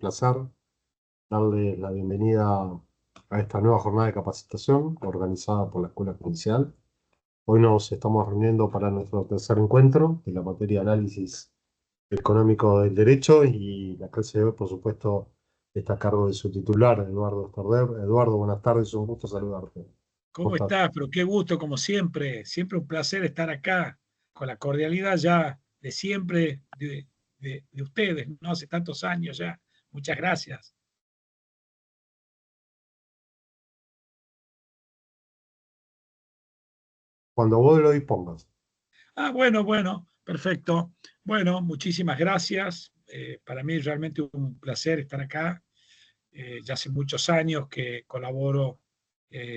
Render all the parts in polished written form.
placer darle la bienvenida a esta nueva jornada de capacitación organizada por la Escuela Judicial. Hoy nos estamos reuniendo para nuestro tercer encuentro de la materia de análisis económico del derecho, y la clase de hoy, por supuesto, está a cargo de su titular, Eduardo Starder. Eduardo, buenas tardes, un gusto saludarte. ¿Cómo ¿Cómo estás? estás? Pero qué gusto, como siempre. Siempre un placer estar acá, con la cordialidad ya de siempre de ustedes, ¿no? Hace tantos años ya. Muchas gracias. Cuando vos lo dispongas. Bueno, perfecto. Bueno, muchísimas gracias. Para mí es realmente un placer estar acá. Ya hace muchos años que colaboro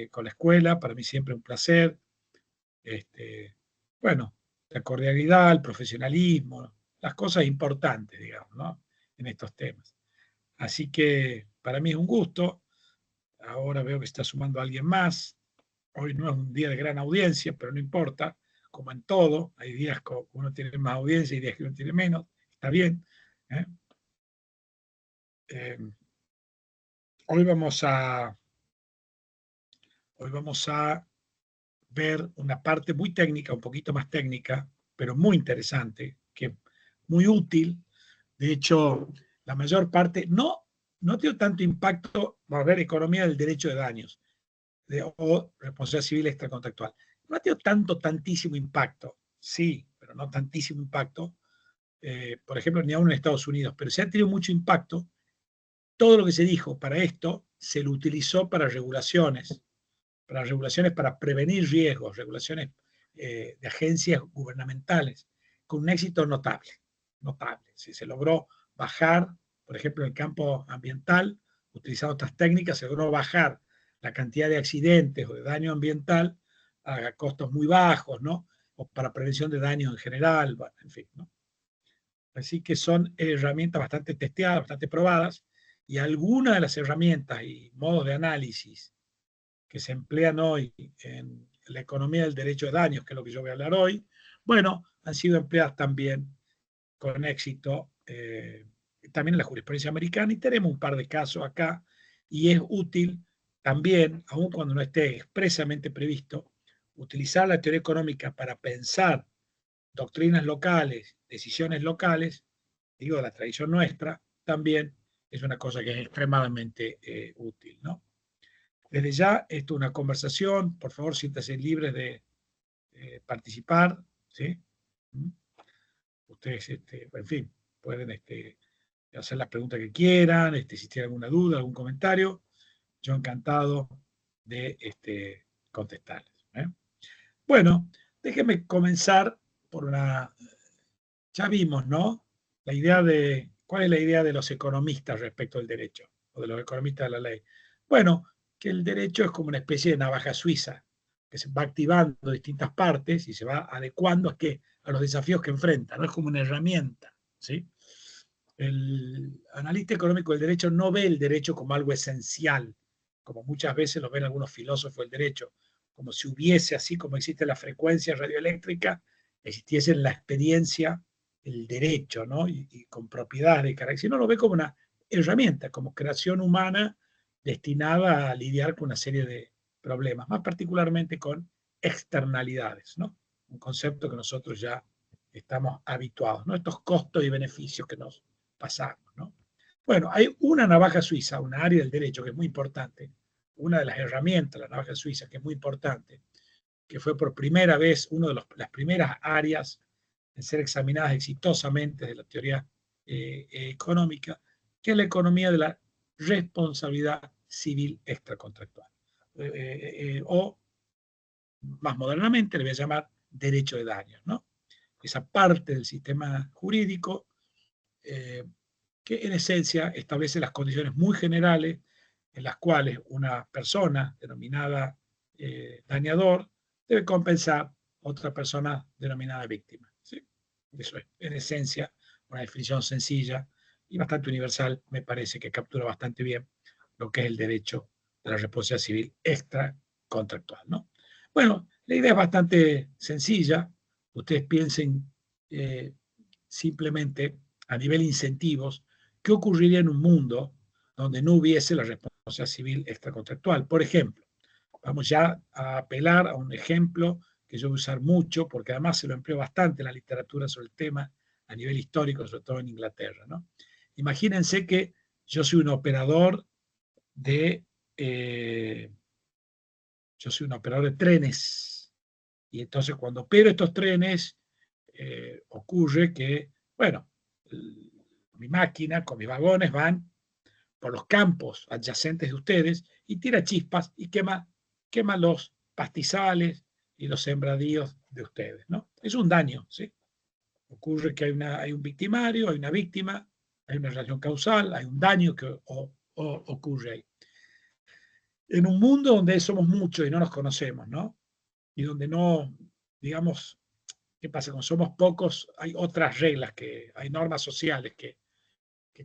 con la escuela. Para mí siempre un placer. Este, bueno, la cordialidad, el profesionalismo, las cosas importantes, digamos, ¿no? En estos temas. Así que para mí es un gusto. Ahora veo que está sumando a alguien más. Hoy no es un día de gran audiencia, pero no importa. Como en todo, hay días que uno tiene más audiencia y días que uno tiene menos. Está bien. ¿eh? Eh, hoy, vamos a, hoy vamos a ver una parte muy técnica, un poquito más técnica, pero muy interesante, que es muy útil. De hecho, la mayor parte no tiene tanto impacto. Vamos a ver, economía del derecho de daños o responsabilidad civil extracontractual. No ha tenido tantísimo impacto, sí, pero no tantísimo impacto, por ejemplo, ni aún en Estados Unidos, pero sí ha tenido mucho impacto. Todo lo que se dijo para esto se lo utilizó para regulaciones para prevenir riesgos, regulaciones de agencias gubernamentales, con un éxito notable. Notable. Si se logró bajar, por ejemplo, en el campo ambiental, utilizando otras técnicas, se logró bajar la cantidad de accidentes o de daño ambiental a costos muy bajos, ¿no? O para prevención de daños en general, bueno, en fin, ¿no? Así que son herramientas bastante testeadas, bastante probadas, y algunas de las herramientas y modos de análisis que se emplean hoy en la economía del derecho de daños, que es lo que yo voy a hablar hoy, bueno, han sido empleadas también con éxito también en la jurisprudencia americana, y tenemos un par de casos acá, y es útil también, aun cuando no esté expresamente previsto, utilizar la teoría económica para pensar doctrinas locales, decisiones locales, digo, de la tradición nuestra, también es una cosa que es extremadamente útil, ¿no? Desde ya, esto es una conversación, por favor, siéntanse libres de participar, ¿sí? Ustedes, en fin, pueden hacer las preguntas que quieran, si tienen alguna duda, algún comentario, yo encantado de contestarles. Bueno, déjenme comenzar por una... Ya vimos, ¿no? La idea de... ¿Cuál es la idea de los economistas respecto al derecho? O de los economistas de la ley. Bueno, que el derecho es como una especie de navaja suiza, que se va activando distintas partes y se va adecuando a los desafíos que enfrenta, no es como una herramienta, ¿sí? El analista económico del derecho no ve el derecho como algo esencial, como muchas veces lo ven algunos filósofos del derecho, como si hubiese, así como existe la frecuencia radioeléctrica, existiese en la experiencia el derecho, ¿no? Y con propiedades de carácter, sino lo ve como una herramienta, como creación humana destinada a lidiar con una serie de problemas, más particularmente con externalidades, ¿no? Un concepto que nosotros ya estamos habituados, ¿no? Estos costos y beneficios que nos pasamos, ¿no? Bueno, hay una navaja suiza, una área del derecho que es muy importante, una de las herramientas, la navaja suiza, que es muy importante, que fue por primera vez una de las primeras áreas en ser examinadas exitosamente de la teoría económica, que es la economía de la responsabilidad civil extracontractual. O más modernamente le voy a llamar derecho de daños, ¿no? Esa parte del sistema jurídico que en esencia establece las condiciones muy generales en las cuales una persona denominada dañador debe compensar a otra persona denominada víctima. ¿Sí? Eso es, en esencia, una definición sencilla y bastante universal, me parece que captura bastante bien lo que es el derecho de la responsabilidad civil extracontractual, ¿no? Bueno, la idea es bastante sencilla. Ustedes piensen simplemente a nivel incentivos ¿qué ocurriría en un mundo donde no hubiese la responsabilidad civil extracontractual? Por ejemplo, vamos ya a apelar a un ejemplo que yo voy a usar mucho, porque además se lo empleo bastante en la literatura sobre el tema a nivel histórico, sobre todo en Inglaterra, ¿no? Imagínense que yo soy un operador de, yo soy un operador de trenes, y entonces cuando opero estos trenes, ocurre que, bueno, mi máquina con mis vagones van por los campos adyacentes de ustedes y tira chispas y quema los pastizales y los sembradíos de ustedes, ¿no? Es un daño, ¿sí? Ocurre que hay un victimario, hay una víctima, hay una relación causal, hay un daño que ocurre ahí. En un mundo donde somos muchos y no nos conocemos, ¿no? Y donde no, digamos, ¿qué pasa? Cuando somos pocos hay otras reglas, hay normas sociales que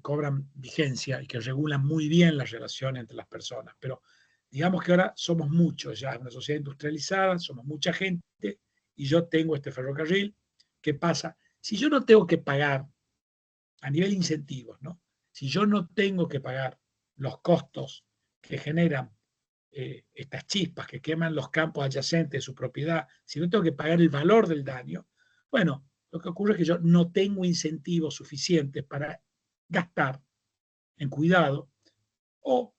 cobran vigencia y que regulan muy bien las relaciones entre las personas. Pero digamos que ahora somos muchos, ya es una sociedad industrializada, somos mucha gente y yo tengo este ferrocarril. ¿Qué pasa? Si yo no tengo que pagar a nivel incentivos, ¿no? Si yo no tengo que pagar los costos que generan estas chispas que queman los campos adyacentes de su propiedad, si no tengo que pagar el valor del daño, bueno, lo que ocurre es que yo no tengo incentivos suficientes para gastar en cuidado o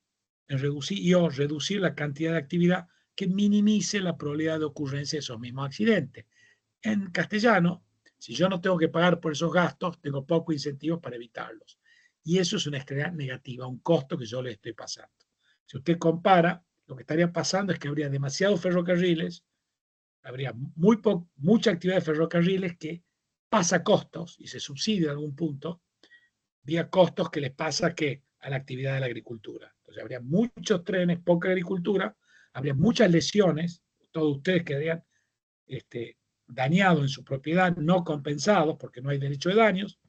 en reducir la cantidad de actividad que minimice la probabilidad de ocurrencia de esos mismos accidentes. En castellano, si yo no tengo que pagar por esos gastos, tengo pocos incentivos para evitarlos. Y eso es una externalidad negativa, un costo que yo le estoy pasando. Si usted compara, lo que estaría pasando es que habría demasiados ferrocarriles, habría mucha actividad de ferrocarriles que pasa costos y se subsidia en algún punto, vía costos que les pasa que a la actividad de la agricultura. Entonces habría muchos trenes, poca agricultura, habría muchas lesiones, todos ustedes quedarían dañados en su propiedad, no compensados porque no hay derecho de daños,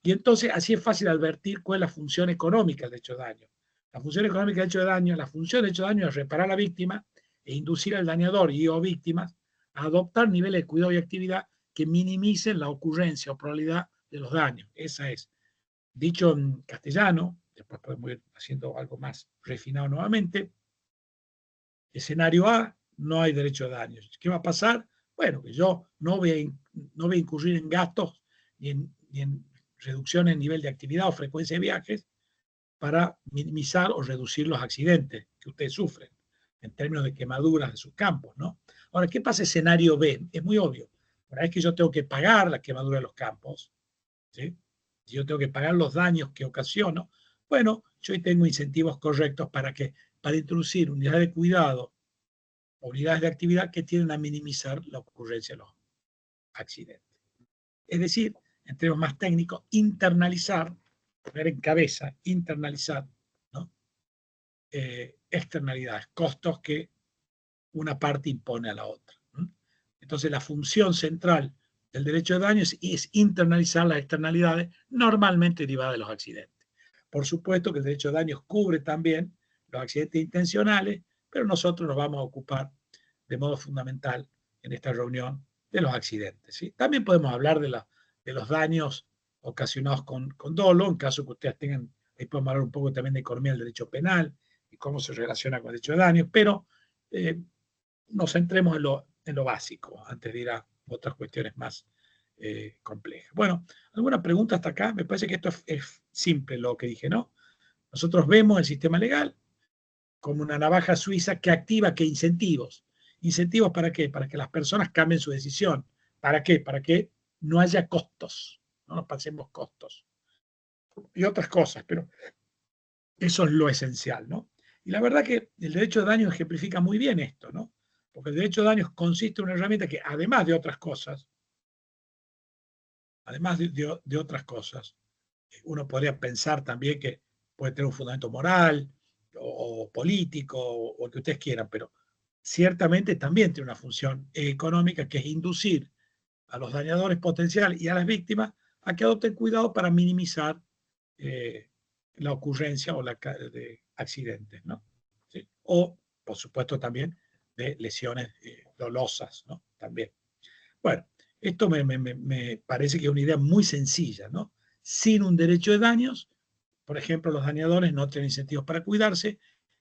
y entonces así es fácil advertir cuál es la función económica del derecho de daño. La función económica del derecho de daño, la función del derecho de daño es reparar a la víctima e inducir al dañador y o víctimas a adoptar niveles de cuidado y actividad que minimicen la ocurrencia o probabilidad de los daños. Esa es. Dicho en castellano, después podemos ir haciendo algo más refinado nuevamente. Escenario A, no hay derecho a daños. ¿Qué va a pasar? Bueno, que yo no voy a incurrir en gastos ni en reducción en nivel de actividad o frecuencia de viajes para minimizar o reducir los accidentes que ustedes sufren en términos de quemaduras de sus campos, ¿no? Ahora, ¿qué pasa escenario B? Es muy obvio. Una vez que yo tengo que pagar la quemadura de los campos, ¿sí? Si yo tengo que pagar los daños que ocasiono, bueno, yo tengo incentivos correctos para introducir unidades de cuidado, unidades de actividad que tienden a minimizar la ocurrencia de los accidentes. Es decir, en términos más técnicos, internalizar, poner en cabeza, internalizar, ¿no? Externalidades, costos que una parte impone a la otra. ¿No? Entonces, la función central del derecho de daño es internalizar las externalidades normalmente derivadas de los accidentes. Por supuesto que el derecho de daños cubre también los accidentes intencionales, pero nosotros nos vamos a ocupar de modo fundamental en esta reunión de los accidentes. ¿sí? También podemos hablar de los daños ocasionados con dolo, en caso que ustedes tengan, ahí podemos hablar un poco también de economía del derecho penal y cómo se relaciona con el derecho de daños, pero nos centremos en lo básico antes de ir a otras cuestiones más complejas. Bueno, ¿alguna pregunta hasta acá? Me parece que esto es simple lo que dije, ¿no? Nosotros vemos el sistema legal como una navaja suiza que activa ¿qué incentivos? ¿Incentivos para qué? Para que las personas cambien su decisión. ¿Para qué? Para que no haya costos, no nos pasemos costos. Y otras cosas, pero eso es lo esencial, ¿no? Y la verdad que el derecho de daño ejemplifica muy bien esto, ¿no? Porque el derecho de daños consiste en una herramienta que, además de otras cosas, otras cosas, uno podría pensar también que puede tener un fundamento moral o político o el que ustedes quieran, pero ciertamente también tiene una función económica que es inducir a los dañadores potenciales y a las víctimas a que adopten cuidado para minimizar la ocurrencia o de accidentes, ¿no? ¿Sí? O, por supuesto, también de lesiones dolosas, ¿no? También. Bueno, esto me parece que es una idea muy sencilla, ¿no? Sin un derecho de daños por ejemplo, los dañadores no tienen incentivos para cuidarse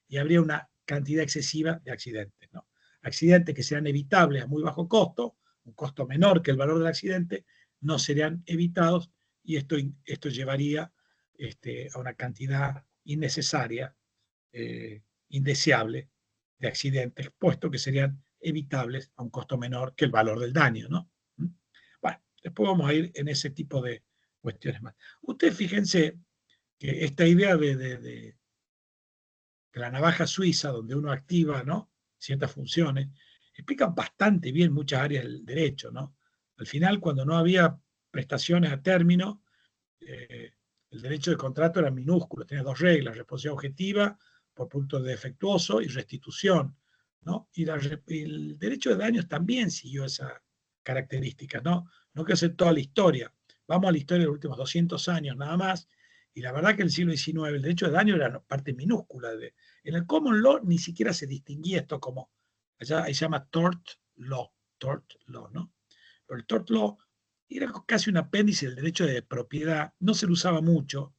y habría una cantidad excesiva de accidentes, ¿no? Accidentes que sean evitables a muy bajo costo, un costo menor que el valor del accidente, no serían evitados y esto llevaría a una cantidad innecesaria, indeseable de accidentes, puesto que serían evitables a un costo menor que el valor del daño, ¿no? Bueno, después vamos a ir en ese tipo de cuestiones más. Ustedes fíjense que esta idea de la navaja suiza, donde uno activa, ¿no?, ciertas funciones, explica bastante bien muchas áreas del derecho, ¿no? Al final, cuando no había prestaciones a término, el derecho de contrato era minúsculo, tenía dos reglas: responsabilidad objetiva por punto defectuoso y restitución, ¿no? Y el derecho de daños también siguió esa característica, ¿no? No quiero hacer toda la historia, vamos a la historia de los últimos 200 años nada más, y la verdad que en el siglo XIX el derecho de daño era una parte minúscula. En el common law ni siquiera se distinguía esto como, allá se llama tort law, ¿no? Pero el tort law era casi un apéndice del derecho de propiedad, no se lo usaba mucho.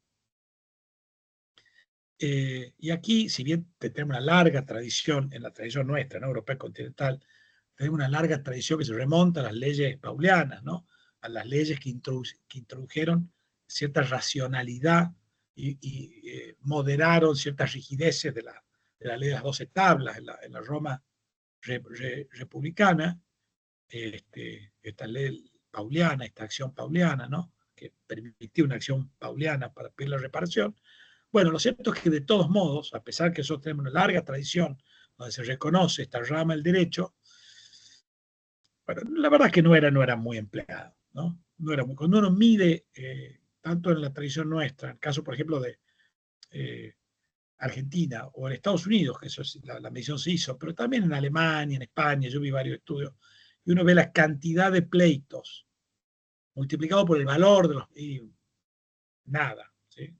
Y aquí, si bien tenemos una larga tradición, en la tradición nuestra, ¿no?, europea continental, tenemos una larga tradición que se remonta a las leyes paulianas, ¿no?, a las leyes que introdujeron cierta racionalidad y moderaron ciertas rigideces de la ley de las 12 tablas en la Roma republicana, esta ley pauliana, esta acción pauliana, ¿no?, que permitió una acción pauliana para pedir la reparación. Bueno, lo cierto es que de todos modos, a pesar que nosotros tenemos una larga tradición donde se reconoce esta rama del derecho, bueno, la verdad es que no era muy empleado, ¿no? No era muy, cuando uno mide, tanto en la tradición nuestra, en el caso, por ejemplo, de Argentina o en Estados Unidos, que eso es, la medición se hizo, pero también en Alemania, en España, yo vi varios estudios, y uno ve la cantidad de pleitos multiplicado por el valor de los, y nada, ¿sí?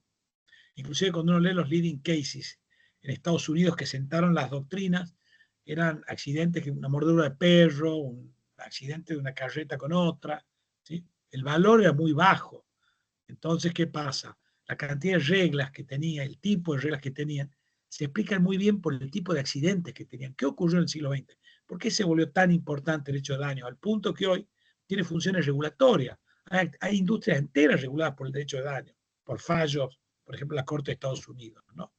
Inclusive cuando uno lee los leading cases en Estados Unidos que sentaron las doctrinas, eran accidentes, que una mordedura de perro, un accidente de una carreta con otra, ¿sí? El valor era muy bajo. Entonces, ¿qué pasa? La cantidad de reglas que tenía, el tipo de reglas que tenían, se explican muy bien por el tipo de accidentes que tenían. ¿Qué ocurrió en el siglo XX? ¿Por qué se volvió tan importante el hecho de daño? Al punto que hoy tiene funciones regulatorias. Hay industrias enteras reguladas por el derecho de daño, por fallos, por ejemplo, la Corte de Estados Unidos, ¿no?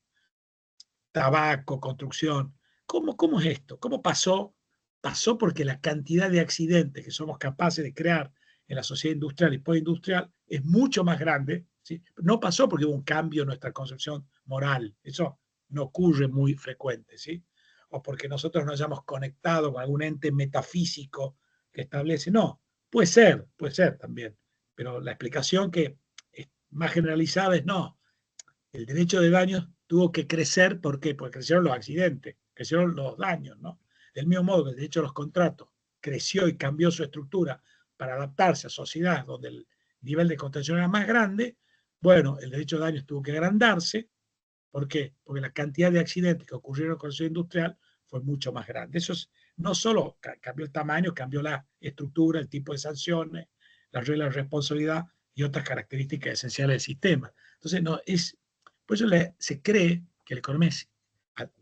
Tabaco, construcción. ¿Cómo es esto? ¿Cómo pasó? Pasó porque la cantidad de accidentes que somos capaces de crear en la sociedad industrial y postindustrial es mucho más grande, ¿sí? No pasó porque hubo un cambio en nuestra concepción moral. Eso no ocurre muy frecuente, ¿sí? O porque nosotros nos hayamos conectado con algún ente metafísico que establece. No, puede ser también. Pero la explicación que es más generalizada es no. El derecho de daños tuvo que crecer, ¿por qué? Porque crecieron los accidentes, crecieron los daños, ¿no? Del mismo modo que el derecho de los contratos creció y cambió su estructura para adaptarse a sociedades donde el nivel de contención era más grande, bueno, el derecho de daños tuvo que agrandarse. ¿Por qué? Porque la cantidad de accidentes que ocurrieron con la sociedad industrial fue mucho más grande. Eso es, no solo cambió el tamaño, cambió la estructura, el tipo de sanciones, las reglas de responsabilidad y otras características esenciales del sistema. Entonces, no, por eso se cree que la economía,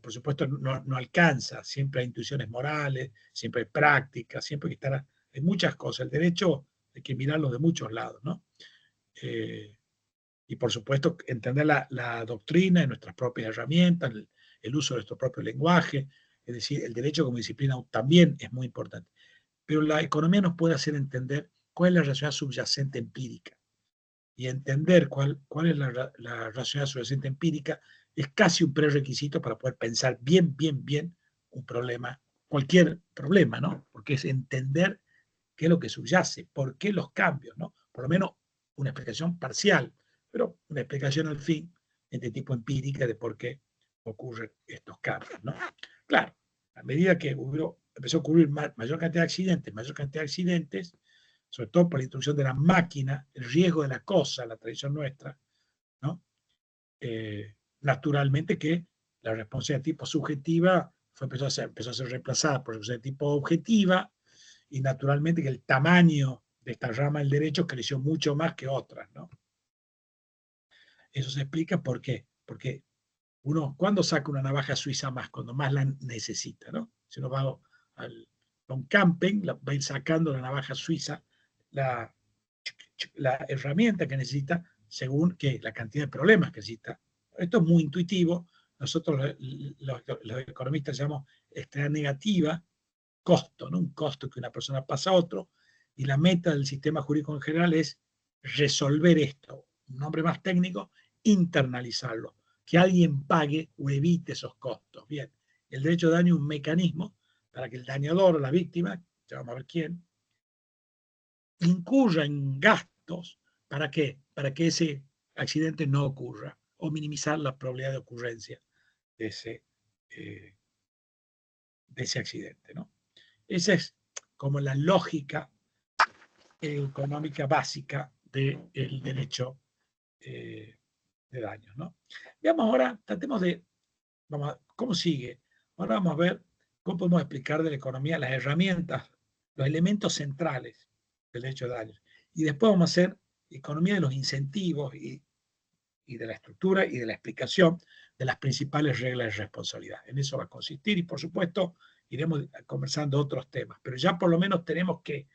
por supuesto, no alcanza. Siempre hay intuiciones morales, siempre hay prácticas, siempre hay que estar, hay muchas cosas. El derecho hay que mirarlo de muchos lados, ¿no? Y por supuesto, entender la doctrina en nuestras propias herramientas, el uso de nuestro propio lenguaje, es decir, el derecho como disciplina también es muy importante. Pero la economía nos puede hacer entender cuál es la racionalidad subyacente empírica. Y entender cuál es la racionalidad subyacente empírica es casi un prerequisito para poder pensar bien un problema, cualquier problema, ¿no? Porque es entender qué es lo que subyace, por qué los cambios, ¿no? Por lo menos una explicación parcial, pero una explicación al fin de tipo empírica de por qué ocurren estos cambios, ¿no? Claro, a medida que empezó a ocurrir mayor cantidad de accidentes, sobre todo por la introducción de la máquina, el riesgo de la cosa, la tradición nuestra, ¿no? Naturalmente que la responsabilidad de tipo subjetiva empezó a ser reemplazada por responsabilidad de tipo objetiva, y naturalmente que el tamaño de esta rama del derecho creció mucho más que otras, ¿no? Eso se explica por qué. Porque uno, ¿cuándo saca una navaja suiza más? Cuando más la necesita, ¿no? Si uno va a un camping, va a ir sacando la navaja suiza, la herramienta que necesita, según que la cantidad de problemas que necesita. Esto es muy intuitivo. Nosotros los economistas llamamos externalidad negativa, costo, ¿no? Un costo que una persona pasa a otro, y la meta del sistema jurídico en general es resolver esto. Un nombre más técnico, internalizarlo, que alguien pague o evite esos costos. Bien, el derecho de daño es un mecanismo para que el dañador o la víctima, ya vamos a ver quién, incurra en gastos. ¿Para qué? Para que ese accidente no ocurra o minimizar la probabilidad de ocurrencia de ese accidente, ¿no? Esa es como la lógica económica básica del derecho de daños, ¿no? Veamos ahora, tratemos de, ¿cómo sigue? Ahora vamos a ver cómo podemos explicar de la economía las herramientas, los elementos centrales del derecho de daños. Y después vamos a hacer economía de los incentivos y de la estructura y de la explicación de las principales reglas de responsabilidad. En eso va a consistir y, por supuesto, iremos conversando otros temas, pero ya por lo menos tenemos que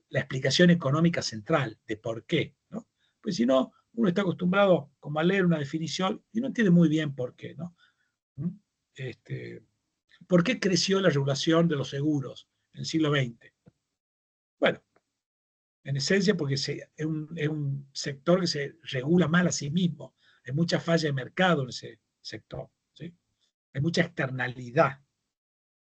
la explicación económica central de por qué, ¿no? Pues si no, uno está acostumbrado como a leer una definición y no entiende muy bien por qué, ¿no? ¿Por qué creció la regulación de los seguros en el siglo XX? Bueno, en esencia porque es un sector que se regula mal a sí mismo. Hay mucha falla de mercado en ese sector, ¿sí? Hay mucha externalidad.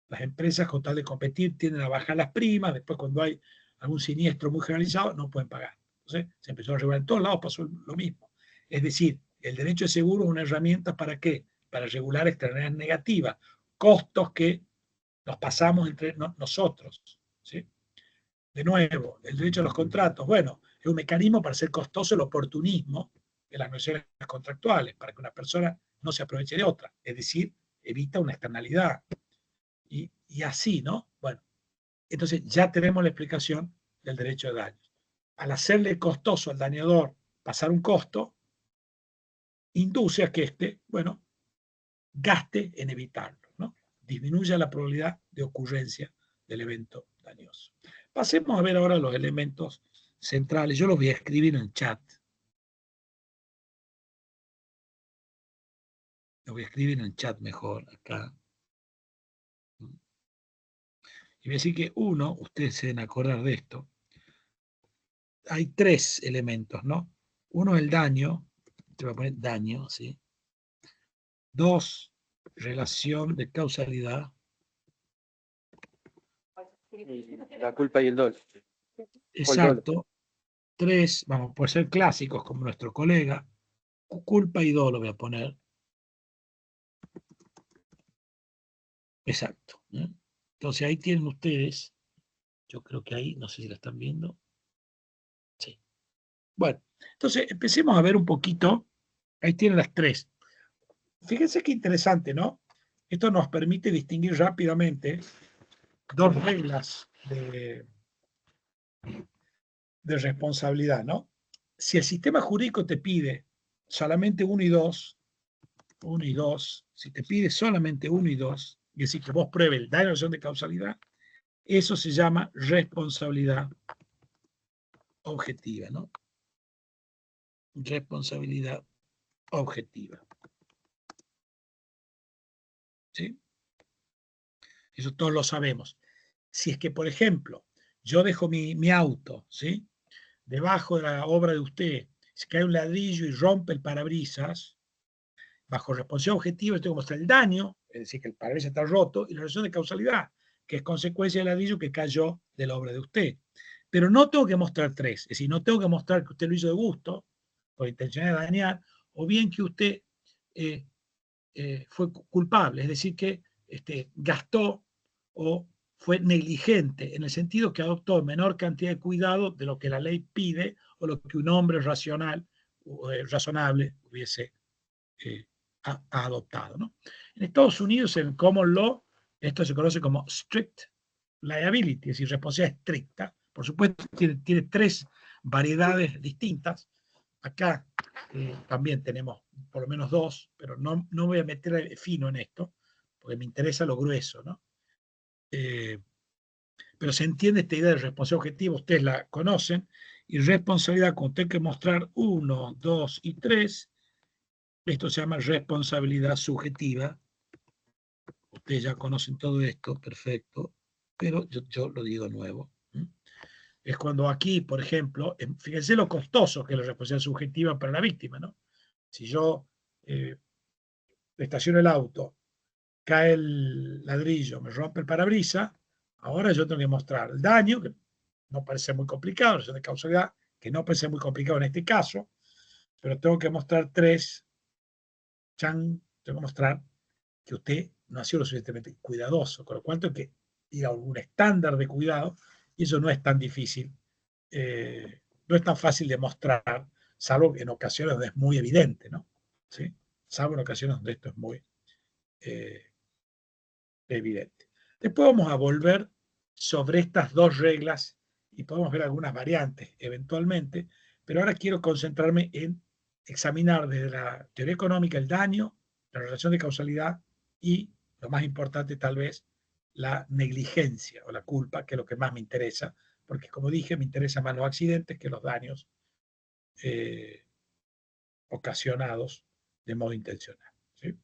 Las empresas, con tal de competir, tienden a bajar las primas. Después, cuando hay algún siniestro muy generalizado, no pueden pagar. Entonces, se empezó a regular en todos lados, pasó lo mismo. Es decir, el derecho de seguro es una herramienta ¿para qué? Para regular externalidades negativas, costos que nos pasamos entre nosotros, ¿sí? De nuevo, el derecho a los contratos, bueno, es un mecanismo para hacer costoso el oportunismo de las negociaciones contractuales, para que una persona no se aproveche de otra, es decir, evita una externalidad. Y así, ¿no? Bueno, entonces ya tenemos la explicación del derecho de daños. Al hacerle costoso al dañador pasar un costo, induce a que éste, bueno, gaste en evitarlo, ¿no? Disminuye la probabilidad de ocurrencia del evento dañoso. Pasemos a ver ahora los elementos centrales. Yo los voy a escribir en el chat. Los voy a escribir en el chat mejor, acá. Y voy a decir que uno, ustedes se deben acordar de esto, hay tres elementos, ¿no? Uno es el daño, te voy a poner daño, ¿sí? Dos, relación de causalidad. La culpa y el dolo. Exacto. Tres, vamos, por ser clásicos como nuestro colega, culpa y dolo voy a poner. Exacto. ¿eh? Entonces ahí tienen ustedes, yo creo que ahí, no sé si la están viendo. Sí. Bueno, entonces empecemos a ver un poquito. Ahí tienen las tres. Fíjense qué interesante, ¿no? Esto nos permite distinguir rápidamente dos reglas de responsabilidad, ¿no? Si el sistema jurídico te pide solamente 1 y 2, si te pide solamente 1 y 2, es decir, que vos pruebes el daño de relación de causalidad, eso se llama responsabilidad objetiva, ¿no? Responsabilidad objetiva. ¿Sí? Eso todos lo sabemos. Si es que, por ejemplo, yo dejo mi auto, ¿sí? Debajo de la obra de usted, se cae un ladrillo y rompe el parabrisas, bajo responsabilidad objetiva tengo que mostrar el daño, es decir, que el parabrisas está roto, y la relación de causalidad, que es consecuencia del ladrillo que cayó de la obra de usted. Pero no tengo que mostrar tres, es decir, no tengo que mostrar que usted lo hizo de gusto, por intención de dañar, o bien que usted fue culpable, es decir, que gastó o fue negligente, en el sentido que adoptó menor cantidad de cuidado de lo que la ley pide o lo que un hombre razonable hubiese adoptado, ¿no? En Estados Unidos, en Common Law, esto se conoce como strict liability, es decir, responsabilidad estricta. Por supuesto, tiene tres variedades distintas. Acá también tenemos por lo menos dos, pero no voy a meter fino en esto, porque me interesa lo grueso, ¿no? Pero se entiende esta idea de responsabilidad objetiva, ustedes la conocen, y responsabilidad, cuando tengo que mostrar 1, 2 y 3, esto se llama responsabilidad subjetiva. Ustedes ya conocen todo esto, perfecto, pero yo lo digo de nuevo. Es cuando aquí, por ejemplo, fíjense lo costoso que es la responsabilidad subjetiva para la víctima, ¿no? Si yo estaciono el auto, cae el ladrillo, me rompe el parabrisas, ahora yo tengo que mostrar el daño, que no parece muy complicado, la relación de causalidad, que no parece muy complicado en este caso, pero tengo que mostrar 3, tengo que mostrar que usted no ha sido lo suficientemente cuidadoso, con lo cual tengo que ir a algún estándar de cuidado, y eso no es tan difícil, no es tan fácil de mostrar, salvo en ocasiones donde es muy evidente, ¿no? ¿Sí? Salvo en ocasiones donde esto es muy evidente. Después vamos a volver sobre estas dos reglas y podemos ver algunas variantes eventualmente, pero ahora quiero concentrarme en examinar desde la teoría económica el daño, la relación de causalidad y, lo más importante tal vez, la negligencia o la culpa, que es lo que más me interesa, porque como dije, me interesan más los accidentes que los daños ocasionados de modo intencional. ¿Sí?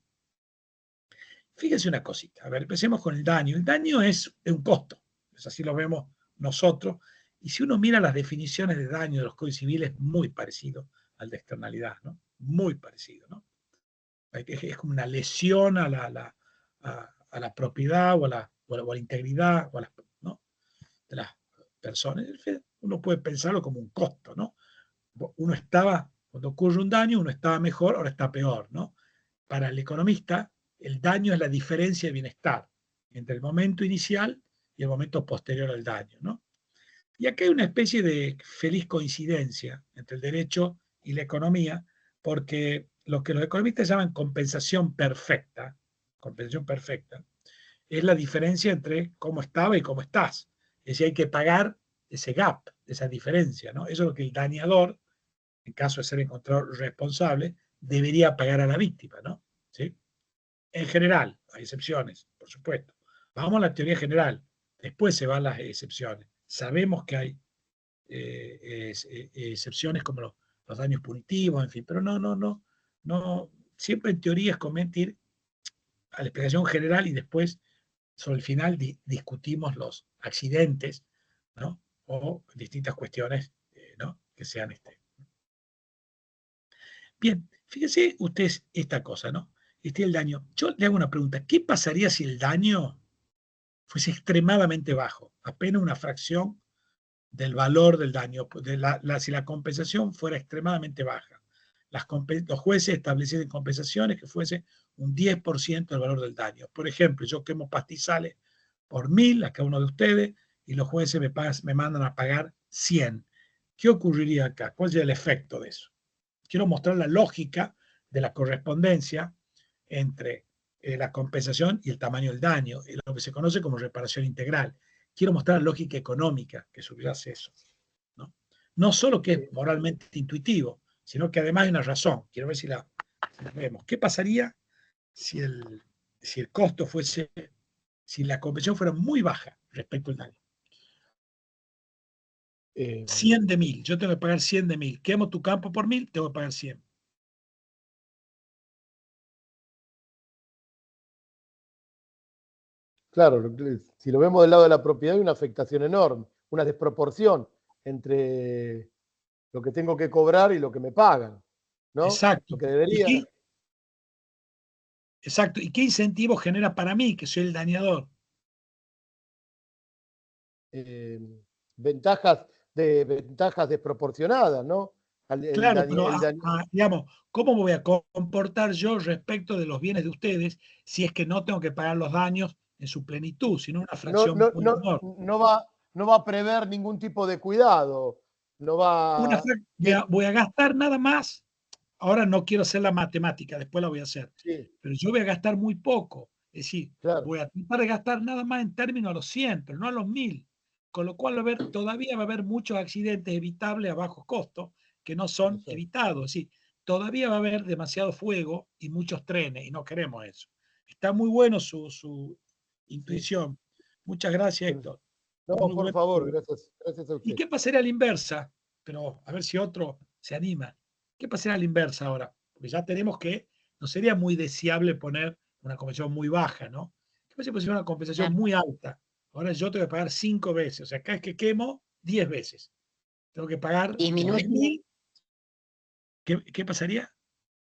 Fíjense una cosita, a ver, empecemos con el daño. El daño es un costo, es así lo vemos nosotros, y si uno mira las definiciones de daño de los códigos civiles, es muy parecido al de externalidad, ¿no? Muy parecido, ¿no? Es como una lesión a la propiedad o a la integridad o ¿no? De las personas. Uno puede pensarlo como un costo, ¿no? Uno estaba, cuando ocurre un daño, uno estaba mejor, ahora está peor, ¿no? Para el economista, el daño es la diferencia de bienestar entre el momento inicial y el momento posterior al daño, ¿no? Y aquí hay una especie de feliz coincidencia entre el derecho y la economía, porque lo que los economistas llaman compensación perfecta, es la diferencia entre cómo estaba y cómo estás. Es decir, hay que pagar ese gap, esa diferencia, ¿no? Eso es lo que el dañador, en caso de ser encontrado responsable, debería pagar a la víctima, ¿no? ¿Sí? En general, hay excepciones, por supuesto. Vamos a la teoría general, después se van las excepciones. Sabemos que hay excepciones como los daños punitivos, en fin, pero no, siempre en teoría es conveniente ir a la explicación general y después, sobre el final, discutimos los accidentes, ¿no? O distintas cuestiones, ¿no? Que sean Bien, fíjese ustedes esta cosa, ¿no? El daño. Yo le hago una pregunta. ¿Qué pasaría si el daño fuese extremadamente bajo? Apenas una fracción del valor del daño, si la compensación fuera extremadamente baja. Los jueces establecieron compensaciones que fuese un 10% del valor del daño. Por ejemplo, yo quemo pastizales por 1000 a cada uno de ustedes y los jueces me mandan a pagar 100. ¿Qué ocurriría acá? ¿Cuál sería el efecto de eso? Quiero mostrar la lógica de la correspondencia entre la compensación y el tamaño del daño, lo que se conoce como reparación integral. Quiero mostrar la lógica económica que subyace eso. No solo que es moralmente intuitivo, sino que además hay una razón. Quiero ver si la vemos. ¿Qué pasaría si el costo fuese, si la compensación fuera muy baja respecto al daño? 100 de 1000. Yo tengo que pagar 100 de 1000. Quemo tu campo por 1000, tengo que pagar 100. Claro, si lo vemos del lado de la propiedad hay una afectación enorme, una desproporción entre lo que tengo que cobrar y lo que me pagan, ¿no? Exacto. Lo que debería. Exacto. ¿Y qué incentivo genera para mí, que soy el dañador? Ventajas desproporcionadas, ¿no? Claro, pero digamos, ¿cómo me voy a comportar yo respecto de los bienes de ustedes si es que no tengo que pagar los daños en su plenitud, sino una fracción muy menor? No va a prever ningún tipo de cuidado. No va. Voy a gastar nada más. Ahora no quiero hacer la matemática, después la voy a hacer. Sí. Pero yo voy a gastar muy poco. Es decir, claro. Voy a tratar de gastar nada más en términos a los 100, pero no a los 1000. Con lo cual todavía va a haber muchos accidentes evitables a bajo costo que no son evitados. Es decir, todavía va a haber demasiado fuego y muchos trenes, y no queremos eso. Está muy bueno su intuición. Muchas gracias, Héctor. No, Muy por bueno. favor, gracias a ¿Y usted. qué pasaría a la inversa? Pero a ver si otro se anima. ¿Qué pasaría a la inversa ahora? Porque ya tenemos que, no sería muy deseable poner una compensación muy baja, ¿no? ¿Qué pasa si pusiera una compensación Claro. muy alta? Ahora yo tengo que pagar 5 veces, o sea, cada vez que quemo, 10 veces. Tengo que pagar por Disminuye, 10.000. ¿Qué pasaría?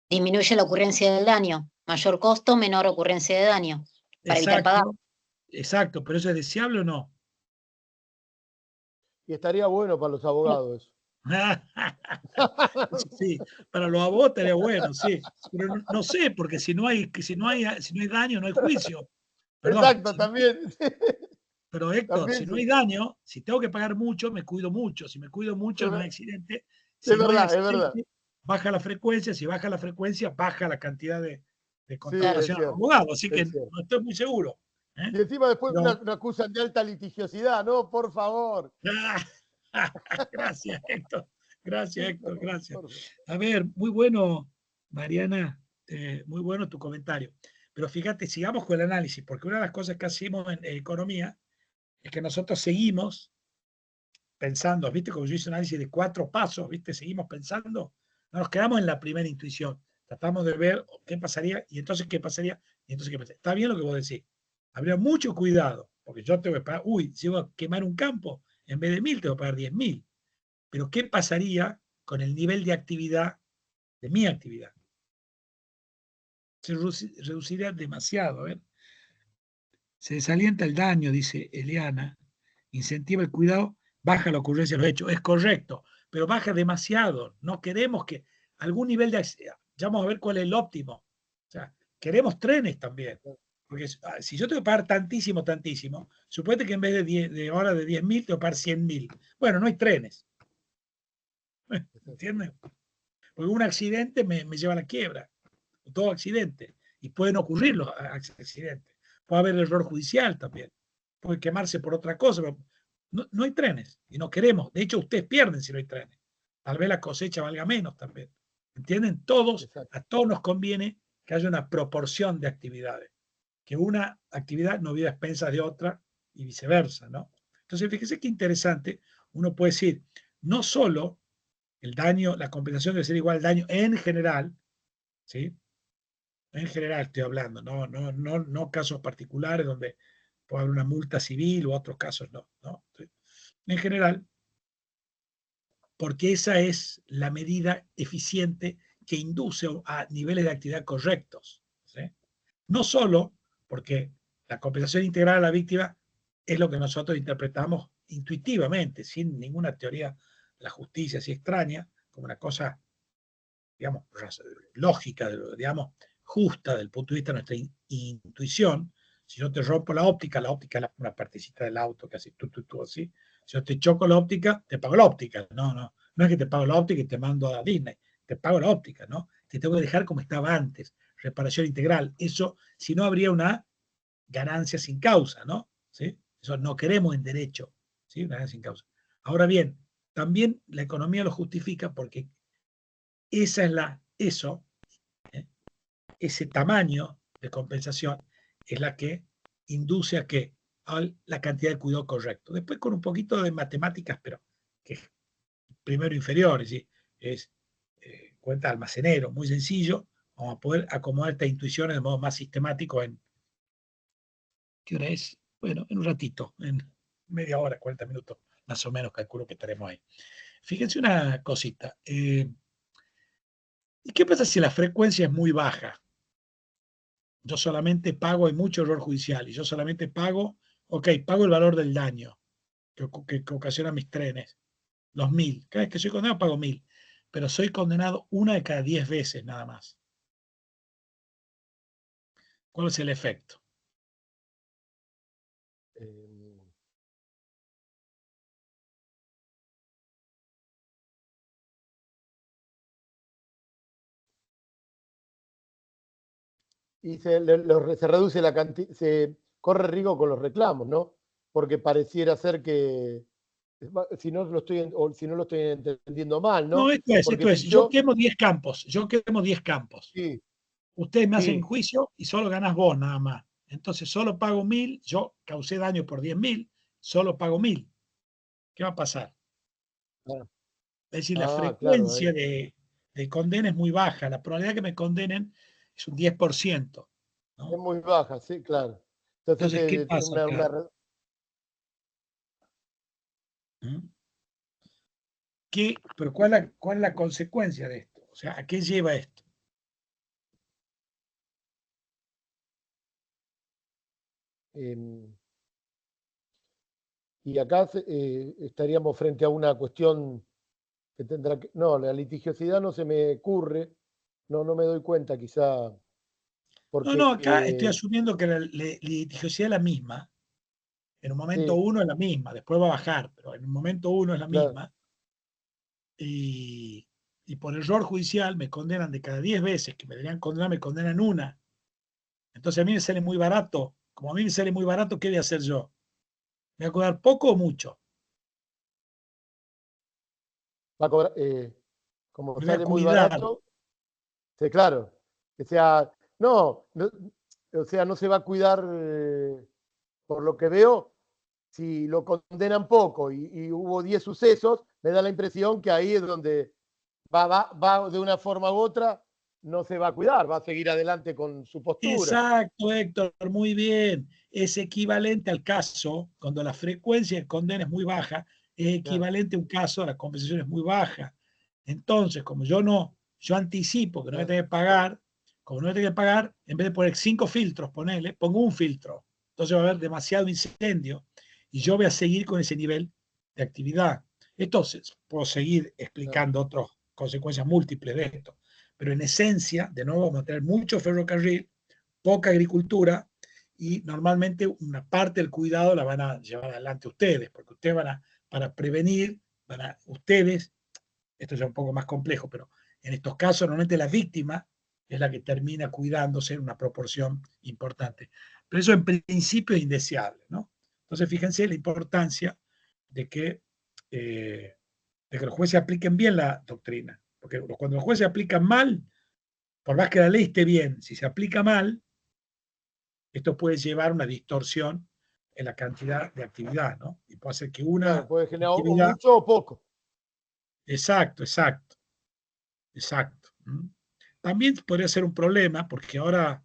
disminuye la ocurrencia del daño. Mayor costo, menor ocurrencia de daño. Para evitar pagar. Exacto, pero ¿eso es deseable o no? Y estaría bueno para los abogados. Sí, para los abogados estaría bueno, sí. Pero no sé, porque si no hay daño, no hay juicio. Perdón. Exacto, también. Pero Héctor, También si no sí. hay daño, si tengo que pagar mucho, me cuido mucho. Si me cuido mucho, no hay accidente. Si Es no hay verdad, es verdad. accidente, baja la frecuencia. Si baja la frecuencia, baja la cantidad de Sí, contratación es al cierto. abogado. Así que Es cierto. no estoy muy seguro. ¿eh? Y encima después Pero- me acusan de alta litigiosidad, ¿no? Por favor. Gracias, Héctor. Gracias, Héctor. No, Gracias. por favor. A ver, muy bueno, Mariana. Muy bueno tu comentario. Pero fíjate, sigamos con el análisis, porque una de las cosas que hacemos en economía es que nosotros seguimos pensando, ¿viste? Como yo hice un análisis de 4 pasos, ¿viste? Seguimos pensando, no nos quedamos en la primera intuición. Tratamos de ver qué pasaría y entonces qué pasaría y entonces qué pasaría. Está bien lo que vos decís. Habría mucho cuidado, porque yo tengo que pagar, si voy a quemar un campo, en vez de 1.000, tengo que pagar 10.000. Pero ¿qué pasaría con el nivel de actividad de mi actividad? Se reduciría demasiado. A ver. Se desalienta el daño, dice Eliana, incentiva el cuidado, baja la ocurrencia de los hechos. Es correcto, pero baja demasiado. No queremos que algún nivel de... Ya vamos a ver cuál es el óptimo. O sea, queremos trenes también. Porque si yo tengo que pagar tantísimo, tantísimo, suponete que en vez de ahora de 10.000, tengo que pagar 100.000. Bueno, no hay trenes. ¿Entiendes? Porque un accidente me lleva a la quiebra. Todo accidente. Y pueden ocurrir los accidentes. Puede haber error judicial también. Puede quemarse por otra cosa. No hay trenes y no queremos. De hecho, ustedes pierden si no hay trenes. Tal vez la cosecha valga menos también. ¿Entienden? A todos nos conviene que haya una proporción de actividades. Que una actividad no viva a expensas de otra y viceversa, ¿no? Entonces, fíjese qué interesante. Uno puede decir, no solo el daño, la compensación debe ser igual al daño en general, ¿sí? En general estoy hablando, no casos particulares donde puede haber una multa civil u otros casos, no. En general, porque esa es la medida eficiente que induce a niveles de actividad correctos. ¿Sí? No solo porque la compensación integral a la víctima es lo que nosotros interpretamos intuitivamente, sin ninguna teoría de la justicia así extraña, como una cosa, digamos, lógica, digamos, justa desde el punto de vista de nuestra intuición. Si yo te rompo la óptica es una partecita del auto que hace tú, así. Si yo te choco la óptica, te pago la óptica. No es que te pago la óptica y te mando a Disney, te pago la óptica, ¿no? Te tengo que dejar como estaba antes, reparación integral. Eso, si no, habría una ganancia sin causa, ¿no? ¿Sí? Eso no queremos en derecho, ¿sí? Una ganancia sin causa. Ahora bien, también la economía lo justifica porque eso, ¿eh? Ese tamaño de compensación es la que induce a la cantidad de cuidado correcto. Después con un poquito de matemáticas, pero que es primero inferior, es cuenta almacenero, muy sencillo, vamos a poder acomodar estas intuiciones de modo más sistemático en, ¿qué hora es? Bueno, en un ratito, en media hora, 40 minutos, más o menos calculo que estaremos ahí. Fíjense una cosita. ¿Y qué pasa si la frecuencia es muy baja? Yo solamente pago, hay mucho error judicial, y yo solamente pago, pago el valor del daño que ocasiona mis trenes, los 1.000. Cada vez que soy condenado pago 1.000, pero soy condenado una de cada 10 veces nada más. ¿Cuál es el efecto? Y se reduce la cantidad, se corre riesgo con los reclamos, ¿no? Porque pareciera ser que Si no lo estoy, o si no lo estoy entendiendo mal, ¿no? No, esto Porque es. si Yo quemo 10 campos. sí, Ustedes me hacen sí, juicio y solo ganas vos nada más. Entonces solo pago 1000, yo causé daño por 10.000, solo pago 1000. ¿Qué va a pasar? ah, Es decir, la claro, frecuencia de condena es muy baja. La probabilidad de que me condenen es un 10%. es ¿no? muy baja, sí, claro. Entonces, Entonces, ¿qué pasa acá? ¿Mm? Pero ¿cuál es la consecuencia de esto? O sea, ¿a qué lleva esto? y acá estaríamos frente a una cuestión que tendrá que... No, la litigiosidad no se me ocurre, no me doy cuenta quizá, No, porque acá estoy asumiendo que la litigiosidad es la misma. En un momento sí, uno es la misma, después va a bajar, pero en un momento uno es la claro, misma. Y por error judicial me condenan de cada 10 veces que me deberían condenar, me condenan una. Entonces a mí me sale muy barato. Como a mí me sale muy barato, ¿qué voy a hacer yo? ¿Me voy a cobrar poco o mucho? va a cobrar, como Me voy a sale muy cuidar. barato, sí, claro, o sea, no, o sea, no se va a cuidar, por lo que veo, si lo condenan poco y hubo 10 sucesos, me da la impresión que ahí es donde va de una forma u otra, no se va a cuidar, va a seguir adelante con su postura. Exacto, Héctor, muy bien. Es equivalente al caso, cuando la frecuencia de condena es muy baja, es Claro, equivalente a un caso, la compensación es muy baja. Entonces, como yo anticipo que no voy a claro, tener que pagar, como no voy a tener que pagar, en vez de poner 5 filtros, pongo un filtro. Entonces va a haber demasiado incendio y yo voy a seguir con ese nivel de actividad. Entonces, puedo seguir claro, explicando otras consecuencias múltiples de esto. Pero en esencia, de nuevo, vamos a tener mucho ferrocarril, poca agricultura y normalmente una parte del cuidado la van a llevar adelante ustedes, porque ustedes para prevenir, ustedes, esto ya es un poco más complejo, pero en estos casos normalmente la víctima es la que termina cuidándose en una proporción importante. Pero eso en principio es indeseable, ¿no? Entonces fíjense la importancia de que, eh, de que los jueces apliquen bien la doctrina, porque cuando los jueces aplican mal, por más que la ley esté bien, si se aplica mal, esto puede llevar a una distorsión en la cantidad de actividad, ¿no? Y puede hacer que claro, una puede generar o actividad, mucho o poco. exacto, exacto, exacto. También podría ser un problema porque ahora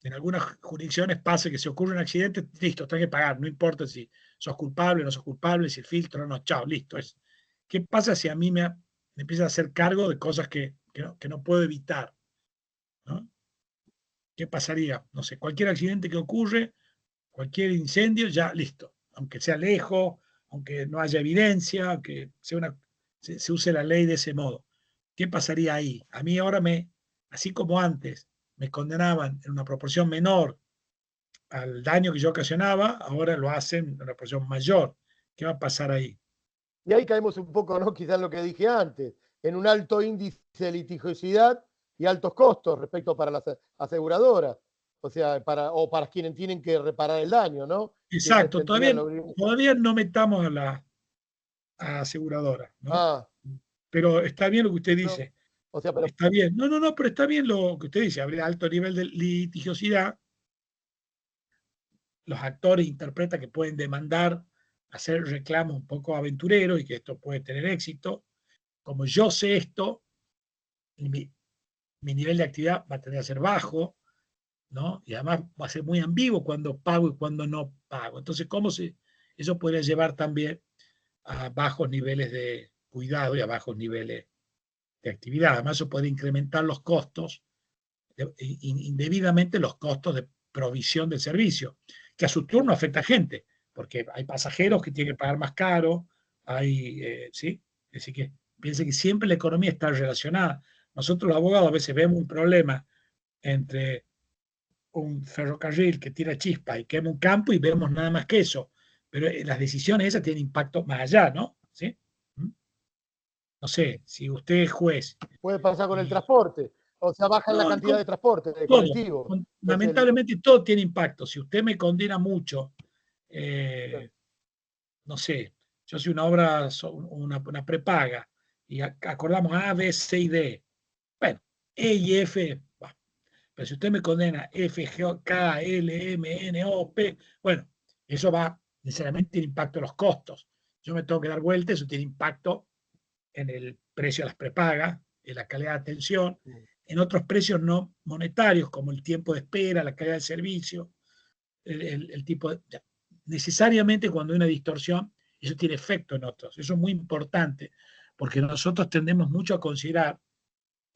en algunas jurisdicciones pasa que si ocurre un accidente, listo, tenés que pagar, no importa si sos culpable o no sos culpable, si el filtro no, chao, listo. ¿Qué pasa si a mí me empieza a hacer cargo de cosas que no puedo evitar? ¿No? ¿Qué pasaría? No sé, cualquier accidente que ocurre, cualquier incendio, ya listo. Aunque sea lejos, aunque no haya evidencia, aunque se use la ley de ese modo. ¿Qué pasaría ahí? A mí ahora así como antes, me condenaban en una proporción menor al daño que yo ocasionaba, ahora lo hacen en una proporción mayor. ¿Qué va a pasar ahí? Y ahí caemos un poco, ¿no? Quizás lo que dije antes, en un alto índice de litigiosidad y altos costos respecto para las aseguradoras, o sea, para quienes tienen que reparar el daño, ¿no? Que ese Exacto, tendría lo... todavía no metamos a la aseguradora, ¿no? Ah, Pero está bien lo que usted no, dice. o sea, pero Está bien. No, pero está bien lo que usted dice. Habría alto nivel de litigiosidad. Los actores interpretan que pueden demandar, hacer reclamos un poco aventureros y que esto puede tener éxito. Como yo sé esto, mi nivel de actividad va a tener que ser bajo, ¿no? Y además va a ser muy ambiguo cuando pago y cuando no pago. Entonces, eso podría llevar también a bajos niveles de cuidado y a bajos niveles de actividad? Además, eso puede incrementar los costos, indebidamente los costos de provisión del servicio, que a su turno afecta a gente, porque hay pasajeros que tienen que pagar más caro, ¿sí? Así que piense que siempre la economía está relacionada. Nosotros los abogados a veces vemos un problema entre un ferrocarril que tira chispa y quema un campo y vemos nada más que eso. Pero las decisiones esas tienen impacto más allá, ¿no? ¿Sí? No sé, si usted es juez puede pasar con el y transporte, o sea, bajan la no, cantidad de transporte, de todo, colectivos. Es el, lamentablemente todo tiene impacto. Si usted me condena mucho, no sé, yo soy una obra, una prepaga, y acordamos A, B, C y D. Bueno, E y F, bah, pero si usted me condena F, G, K, L, M, N, O, P, bueno, eso va, necesariamente tiene impacto en los costos. Yo me tengo que dar vuelta, eso tiene impacto en el precio de las prepagas, en la calidad de atención, en otros precios no monetarios, como el tiempo de espera, la calidad del servicio, el tipo de... Necesariamente cuando hay una distorsión, eso tiene efecto en otros. Eso es muy importante, porque nosotros tendemos mucho a considerar,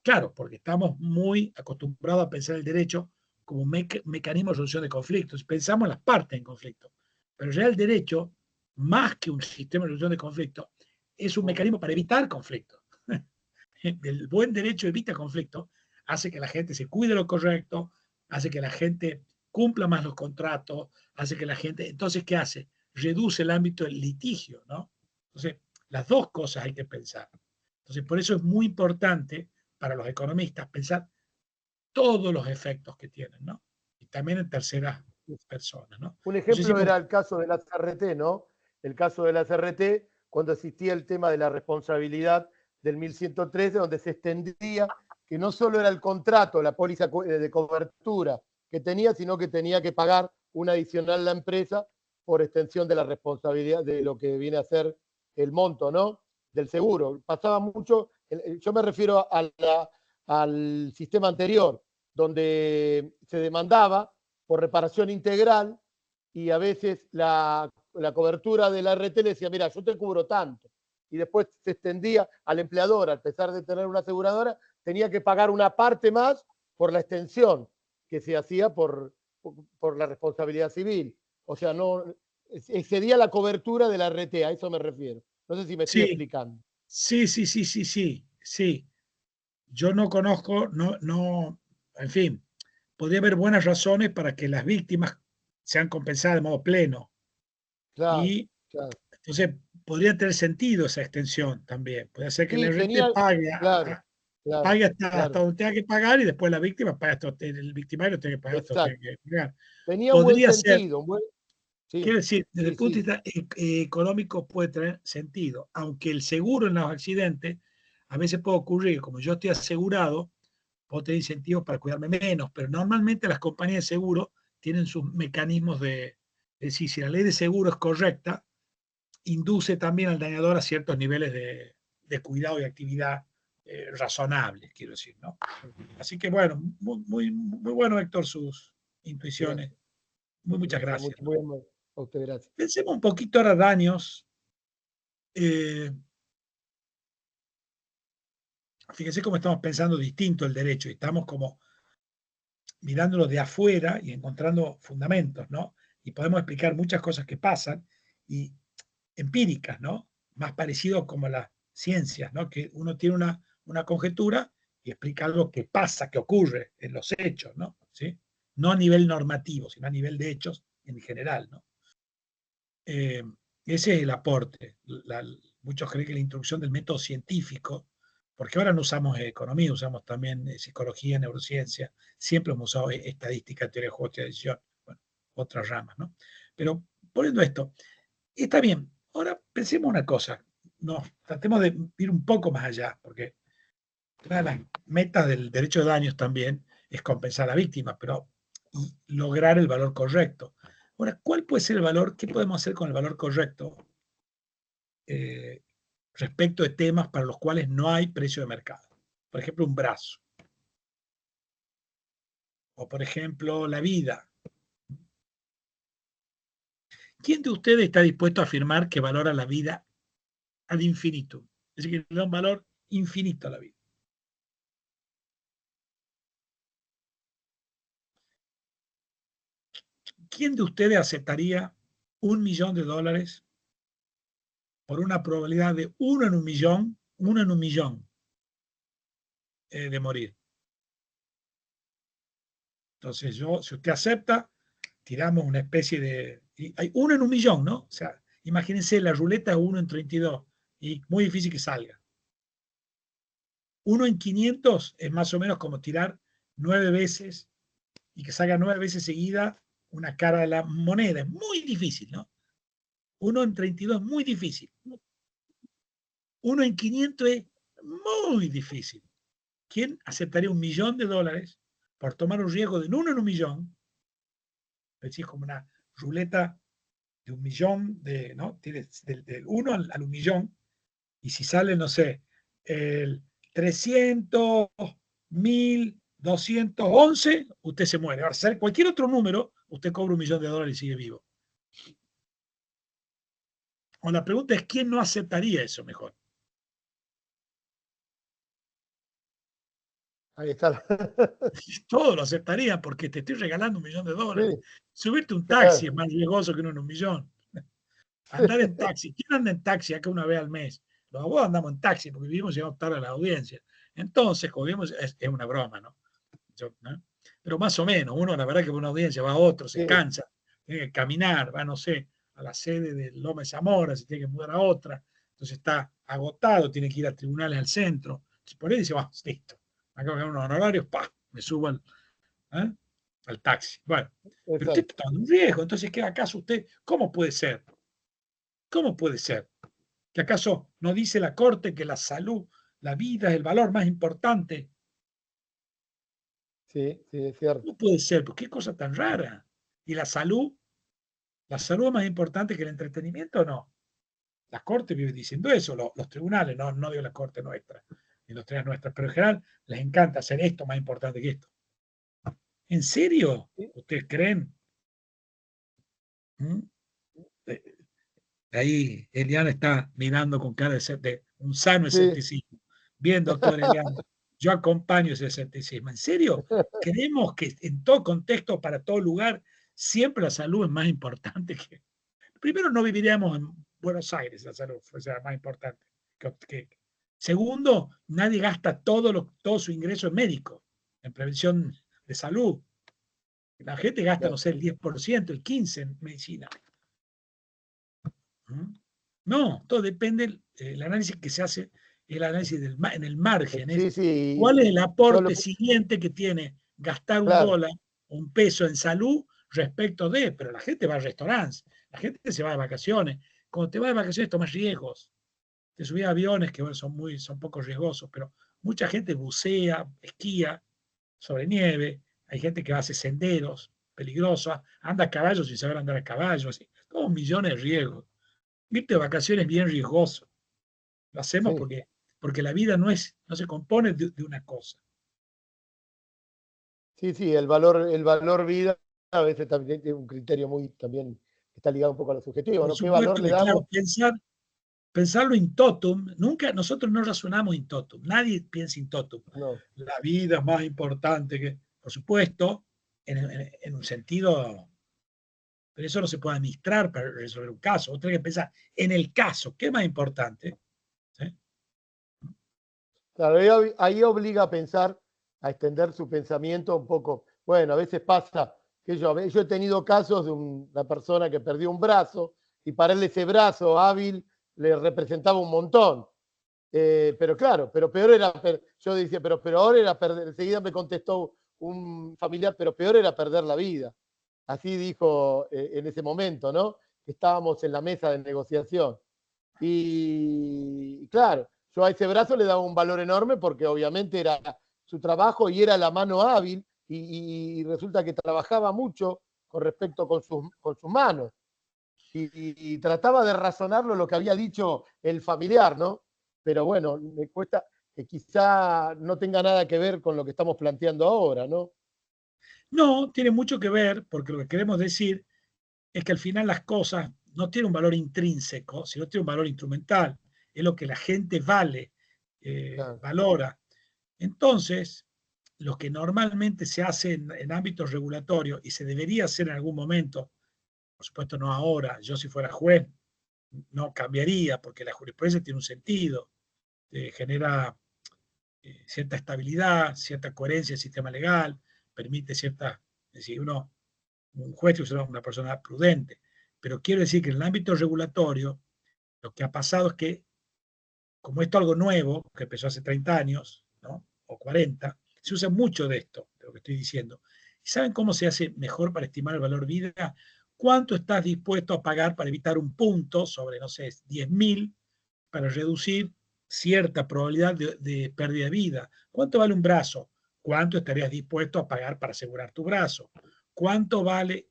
claro, porque estamos muy acostumbrados a pensar el derecho como un mecanismo de resolución de conflictos. Pensamos en las partes en conflicto, pero ya el derecho, más que un sistema de resolución de conflictos, es un mecanismo para evitar conflictos. El buen derecho evita conflictos, hace que la gente se cuide lo correcto, hace que la gente cumpla más los contratos, hace que la gente... Entonces, ¿qué hace? Reduce el ámbito del litigio, ¿no? Entonces, las dos cosas hay que pensar. Entonces, por eso es muy importante para los economistas pensar todos los efectos que tienen, ¿no? Y también en terceras personas, ¿no? Un No sé ejemplo si era el caso de la CRT, ¿no? El caso de la CRT, cuando existía el tema de la responsabilidad del 1113, donde se extendía que no solo era el contrato, la póliza de cobertura que tenía, sino que tenía que pagar un adicional la empresa por extensión de la responsabilidad de lo que viene a ser el monto, ¿no? Del seguro. Pasaba mucho, yo me refiero al sistema anterior, donde se demandaba por reparación integral y a veces la cobertura de la RT le decía, mira, yo te cubro tanto. Y después se extendía al empleador, a pesar de tener una aseguradora, tenía que pagar una parte más por la extensión que se hacía por la responsabilidad civil. O sea, no excedía la cobertura de la RT, a eso me refiero. No sé si me estoy sí, explicando. sí. Yo no conozco, no, en fin, podría haber buenas razones para que las víctimas sean compensadas de modo pleno. Claro, Y claro. entonces podría tener sentido esa extensión también. Puede ser que el Sí, RT tenía, pague, claro, claro, pague hasta claro. donde tenga que pagar y después la víctima paga hasta el victimario tiene que pagar hasta donde Exacto. tiene que pagar. Tenía un buen Podría ser, sentido. Sí, quiero decir, desde el sí, punto de sí. vista económico puede tener sentido, aunque el seguro en los accidentes a veces puede ocurrir, como yo estoy asegurado, puedo tener incentivos para cuidarme menos, pero normalmente las compañías de seguro tienen sus mecanismos de decir, si la ley de seguro es correcta, induce también al dañador a ciertos niveles de cuidado y actividad razonables, quiero decir, ¿no? Así que bueno, muy bueno, Héctor, sus intuiciones. Gracias. Muchas Gracias, gracias, muy ¿no? amable. A usted, gracias. Pensemos un poquito ahora daños. Eh, Fíjense cómo estamos pensando distinto el derecho y estamos como mirándolo de afuera y encontrando fundamentos, ¿no? Y podemos explicar muchas cosas que pasan y empíricas, ¿no? Más parecido como las ciencias, ¿no? Que uno tiene una conjetura y explica algo que pasa, que ocurre en los hechos, ¿no? ¿Sí? No a nivel normativo, sino a nivel de hechos en general, ¿no? Ese es el aporte. Muchos creen que la introducción del método científico, porque ahora no usamos economía, usamos también psicología, neurociencia, siempre hemos usado estadística, teoría de juegos de decisión, bueno, otras ramas, ¿no? Pero poniendo esto, está bien. Ahora pensemos una cosa, tratemos de ir un poco más allá, porque una de las metas del derecho de daños también es compensar a la víctima, pero y lograr el valor correcto. Ahora, ¿cuál puede ser el valor? ¿Qué podemos hacer con el valor correcto eh, respecto de temas para los cuales no hay precio de mercado? Por ejemplo, un brazo. O, por ejemplo, la vida. ¿Quién de ustedes está dispuesto a afirmar que valora la vida ad infinitum? Es decir, que le da un valor infinito a la vida. ¿Quién de ustedes aceptaría $1.000.000 por una probabilidad de 1 en 1 millón de morir? Entonces, si usted acepta, tiramos una especie de... Hay 1 en 1 millón, ¿no? O sea, imagínense la ruleta 1 en 32 y muy difícil que salga. 1 en 500 es más o menos como tirar 9 veces y que salga 9 veces seguida una cara de la moneda. Es muy difícil, ¿no? 1 en 32 es muy difícil. 1 en 500 es muy difícil. ¿Quién aceptaría $1.000.000 por tomar un riesgo de 1 en 1.000.000? Es decir, como una ruleta de 1.000.000, ¿no? Tienes del 1 al 1.000.000, y si sale, no sé, el 300, 1.211, usted se muere. Ahora, si sale cualquier otro número, usted cobra $1.000.000 y sigue vivo. O la pregunta es, ¿quién no aceptaría eso mejor? Ahí está. Todos lo aceptarían porque te estoy regalando $1.000.000. Sí, Subirte un claro. taxi es más riesgoso que uno en 1.000.000. Andar en taxi. ¿Quién anda en taxi acá una vez al mes? Los abogados andamos en taxi porque vivimos y llegamos tarde a la audiencia. Entonces, como vimos, es una broma, ¿no? ¿No? Pero más o menos, uno la verdad que va a una audiencia, va a otro, se Sí. cansa, tiene que caminar, va, no sé, a la sede de Loma de Zamora, se tiene que mudar a otra, entonces está agotado, tiene que ir a tribunales al centro. Entonces, por ahí dice, va, listo, acabo de ganar unos honorarios, me subo al taxi. Bueno, pero usted Exacto. está tomando un riesgo, entonces, ¿qué acaso usted, cómo puede ser? ¿Cómo puede ser? ¿Que acaso no dice la Corte que la salud, la vida es el valor más importante? Sí, sí, es cierto. No puede ser, porque qué cosa tan rara. ¿Y la salud? ¿La salud es más importante que el entretenimiento o no? La Corte vive diciendo eso, los tribunales, no digo la Corte nuestra, ni los tribunales nuestras, pero en general les encanta hacer esto más importante que esto. ¿En serio? Sí, ¿Ustedes creen? ¿Mm? Ahí Eliana está mirando con cara de un sano sí. escepticismo. Bien, doctor Eliana, yo acompaño ese escepticismo. ¿En serio? ¿Creemos que en todo contexto, para todo lugar, siempre la salud es más importante que... Primero, no viviríamos en Buenos Aires, la salud fuese más importante. Segundo, nadie gasta todo su ingreso en médico, en prevención de salud. La gente gasta, no sé, el 10%, el 15% en medicina. No, todo depende, el análisis que se hace, el análisis en el margen, es Sí, sí. cuál es el Yo lo aporte que, siguiente que tiene gastar claro, $1, $1 en salud respecto de, pero la gente va a restaurantes, la gente se va de vacaciones, cuando te vas de vacaciones tomas riesgos, te subís a aviones que bueno, son poco riesgosos, pero mucha gente bucea, esquía sobre nieve, hay gente que hace senderos peligrosos, anda a caballo sin saber andar a caballo, así, todos millones de riesgos. Irte de vacaciones es bien riesgoso. Lo hacemos sí. porque la vida no se compone de una cosa. Sí, sí, el valor vida a veces también tiene un criterio muy también está ligado un poco a lo subjetivo, Por ¿no? ¿Qué valor supuesto le que, claro, damos? pensarlo in totum, nosotros no razonamos in totum, nadie piensa in totum. No. La vida es más importante que, por supuesto, en un sentido, pero eso no se puede administrar para resolver un caso. Otra que pensar en el caso, ¿qué es más importante? ¿Sí? Claro, ahí obliga a pensar, a extender su pensamiento un poco. Bueno, a veces pasa que yo he tenido casos de una persona que perdió un brazo y para él ese brazo hábil le representaba un montón. Pero claro, pero peor era, yo decía, pero peor era perder, enseguida me contestó un familiar, pero peor era perder la vida. Así dijo en ese momento, ¿no? Estábamos en la mesa de negociación. Y claro, yo a ese brazo le daba un valor enorme porque obviamente era su trabajo y era la mano hábil y resulta que trabajaba mucho con respecto con sus manos. Y trataba de razonarlo lo que había dicho el familiar, ¿no? Pero bueno, me cuesta que quizá no tenga nada que ver con lo que estamos planteando ahora, ¿no? No, tiene mucho que ver, porque lo que queremos decir es que al final las cosas no tienen un valor intrínseco, sino tienen un valor instrumental. Es lo que la gente Claro. valora. Entonces, lo que normalmente se hace en ámbitos regulatorios y se debería hacer en algún momento, por supuesto no ahora, yo si fuera juez no cambiaría porque la jurisprudencia tiene un sentido, genera cierta estabilidad, cierta coherencia del sistema legal, permite cierta, es decir, un juez es una persona prudente, pero quiero decir que en el ámbito regulatorio lo que ha pasado es que, como esto es algo nuevo, que empezó hace 30 años, ¿no? O 40, se usa mucho de esto, de lo que estoy diciendo. ¿Y saben cómo se hace mejor para estimar el valor vida? ¿cuánto estás dispuesto a pagar para evitar un punto sobre, no sé, 10.000 para reducir cierta probabilidad de pérdida de vida? ¿Cuánto vale un brazo? ¿Cuánto estarías dispuesto a pagar para asegurar tu brazo? ¿Cuánto vale?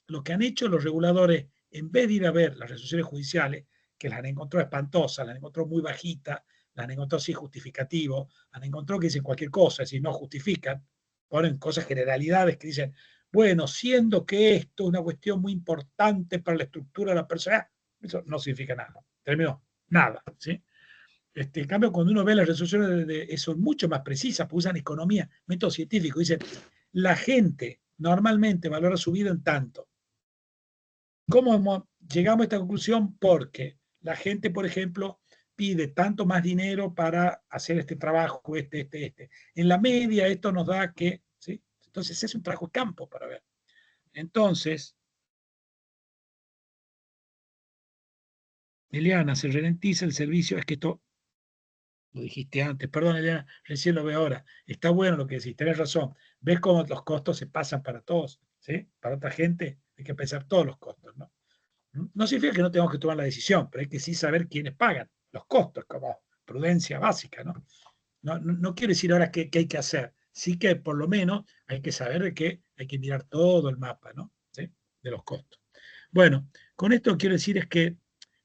Lo que han hecho los reguladores, en vez de ir a ver las resoluciones judiciales, que las han encontrado espantosas, las han encontrado muy bajitas, las han encontrado sin justificativo, han encontrado que dicen cualquier cosa, es decir, no justifican, ponen cosas, generalidades que dicen, bueno, siendo que esto es una cuestión muy importante para la estructura de la persona, eso no significa nada. Terminó, nada, ¿sí? En cambio, cuando uno ve las resoluciones son mucho más precisas, porque usan economía, método científico, dicen, la gente normalmente valora su vida en tanto. ¿Cómo llegamos a esta conclusión? Porque la gente, por ejemplo, pide tanto más dinero para hacer este trabajo, este. En la media esto nos da que, ¿sí? Entonces es un trabajo de campo para ver. Entonces, Eliana, se ralentiza el servicio, es que esto, lo dijiste antes, perdón Eliana, recién lo veo ahora, está bueno lo que decís, tenés razón, ves cómo los costos se pasan para todos, ¿sí? Para otra gente hay que pensar todos los costos, ¿no? No significa que no tengamos que tomar la decisión, pero hay que sí saber quiénes pagan los costos, como prudencia básica, ¿no? No quiero decir ahora qué hay que hacer, sí que por lo menos hay que saber de que hay que mirar todo el mapa, ¿no? ¿Sí? De los costos. Bueno, con esto quiero decir es que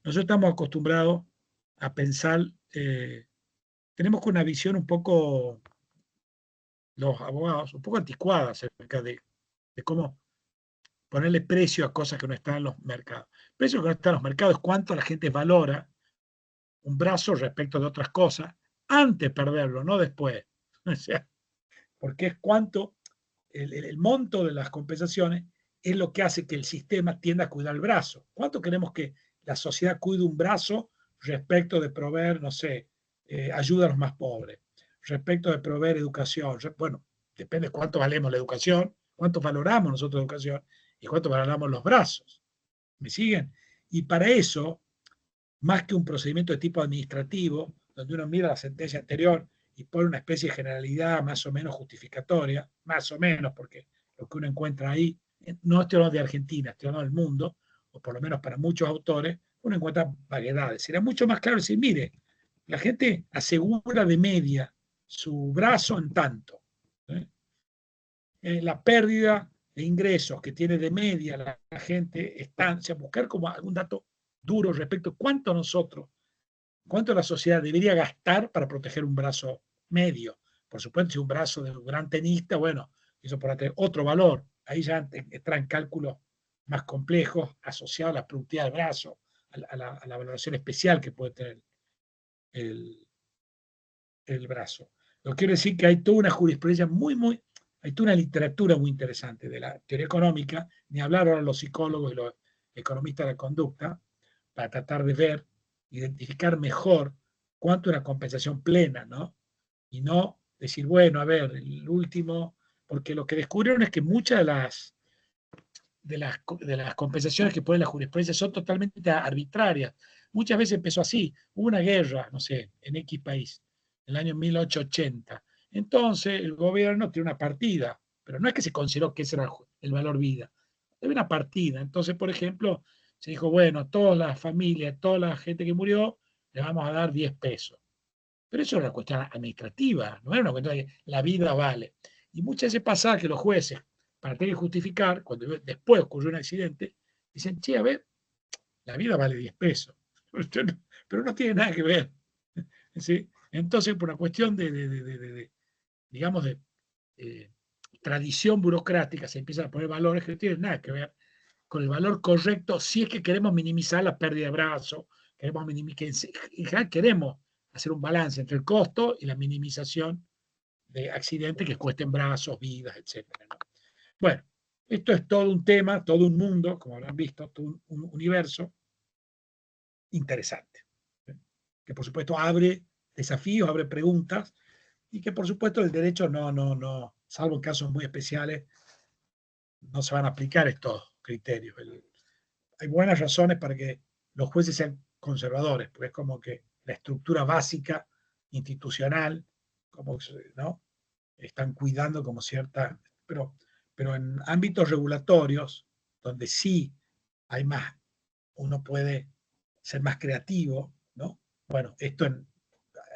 nosotros estamos acostumbrados a pensar, tenemos una visión un poco, los abogados, un poco anticuada acerca de cómo ponerle precio a cosas que no están en los mercados. El precio que no está en los mercados es cuánto la gente valora un brazo respecto de otras cosas antes de perderlo, no después. O sea, porque es cuánto el monto de las compensaciones es lo que hace que el sistema tienda a cuidar el brazo. ¿Cuánto queremos que la sociedad cuide un brazo respecto de proveer, no sé, ayuda a los más pobres, respecto de proveer educación? Bueno, depende de cuánto valemos la educación, cuánto valoramos nosotros la educación y cuánto valoramos los brazos. ¿Me siguen? Y para eso, más que un procedimiento de tipo administrativo, donde uno mira la sentencia anterior y pone una especie de generalidad más o menos justificatoria, más o menos, porque lo que uno encuentra ahí, no estoy hablando de Argentina, estoy hablando del mundo, o por lo menos para muchos autores, uno encuentra variedades. Sería mucho más claro decir, mire, la gente asegura de media su brazo en tanto. ¿eh? La pérdida de ingresos que tiene de media la gente está, o sea, buscar como algún dato duro respecto a cuánto la sociedad debería gastar para proteger un brazo medio. Por supuesto, si un brazo de un gran tenista, bueno, eso podrá tener otro valor. Ahí ya entran cálculos más complejos asociados a la productividad del brazo, a la valoración especial que puede tener el, el brazo. Lo que quiero decir que hay toda una jurisprudencia hay toda una literatura muy interesante de la teoría económica, ni hablar ahora los psicólogos y los economistas de la conducta, para tratar de ver, identificar mejor cuánto es una compensación plena, ¿no? Y no decir, bueno, a ver, el último, porque lo que descubrieron es que muchas de las compensaciones que pone la jurisprudencia son totalmente arbitrarias. Muchas veces empezó así, hubo una guerra, no sé, en X país, en el año 1880. Entonces el gobierno tiene una partida, pero no es que se consideró que ese era el valor vida, hay una partida. Entonces, por ejemplo, se dijo, bueno, a todas las familias, a toda la gente que murió, le vamos a dar 10 pesos. Pero eso era una cuestión administrativa, no era una cuestión de que la vida vale. Y muchas veces pasa que los jueces, para tener que justificar, cuando después ocurrió un accidente, dicen, che, a ver, la vida vale 10 pesos. Pero no tiene nada que ver. ¿Sí? Entonces, por una cuestión digamos, de tradición burocrática, se empiezan a poner valores que no tienen nada que ver con el valor correcto si es que queremos minimizar la pérdida de brazo, queremos hacer un balance entre el costo y la minimización de accidentes que cuesten brazos, vidas, etc. ¿no? Bueno, esto es todo un tema, todo un mundo, como habrán visto, todo un universo interesante, que por supuesto abre desafíos, abre preguntas, y que por supuesto el derecho no, salvo en casos muy especiales, no se van a aplicar estos criterios. Hay buenas razones para que los jueces sean conservadores, porque es como que la estructura básica institucional, como, ¿no? Están cuidando como cierta, pero en ámbitos regulatorios, donde sí hay más, uno puede ser más creativo, ¿no? Bueno, esto en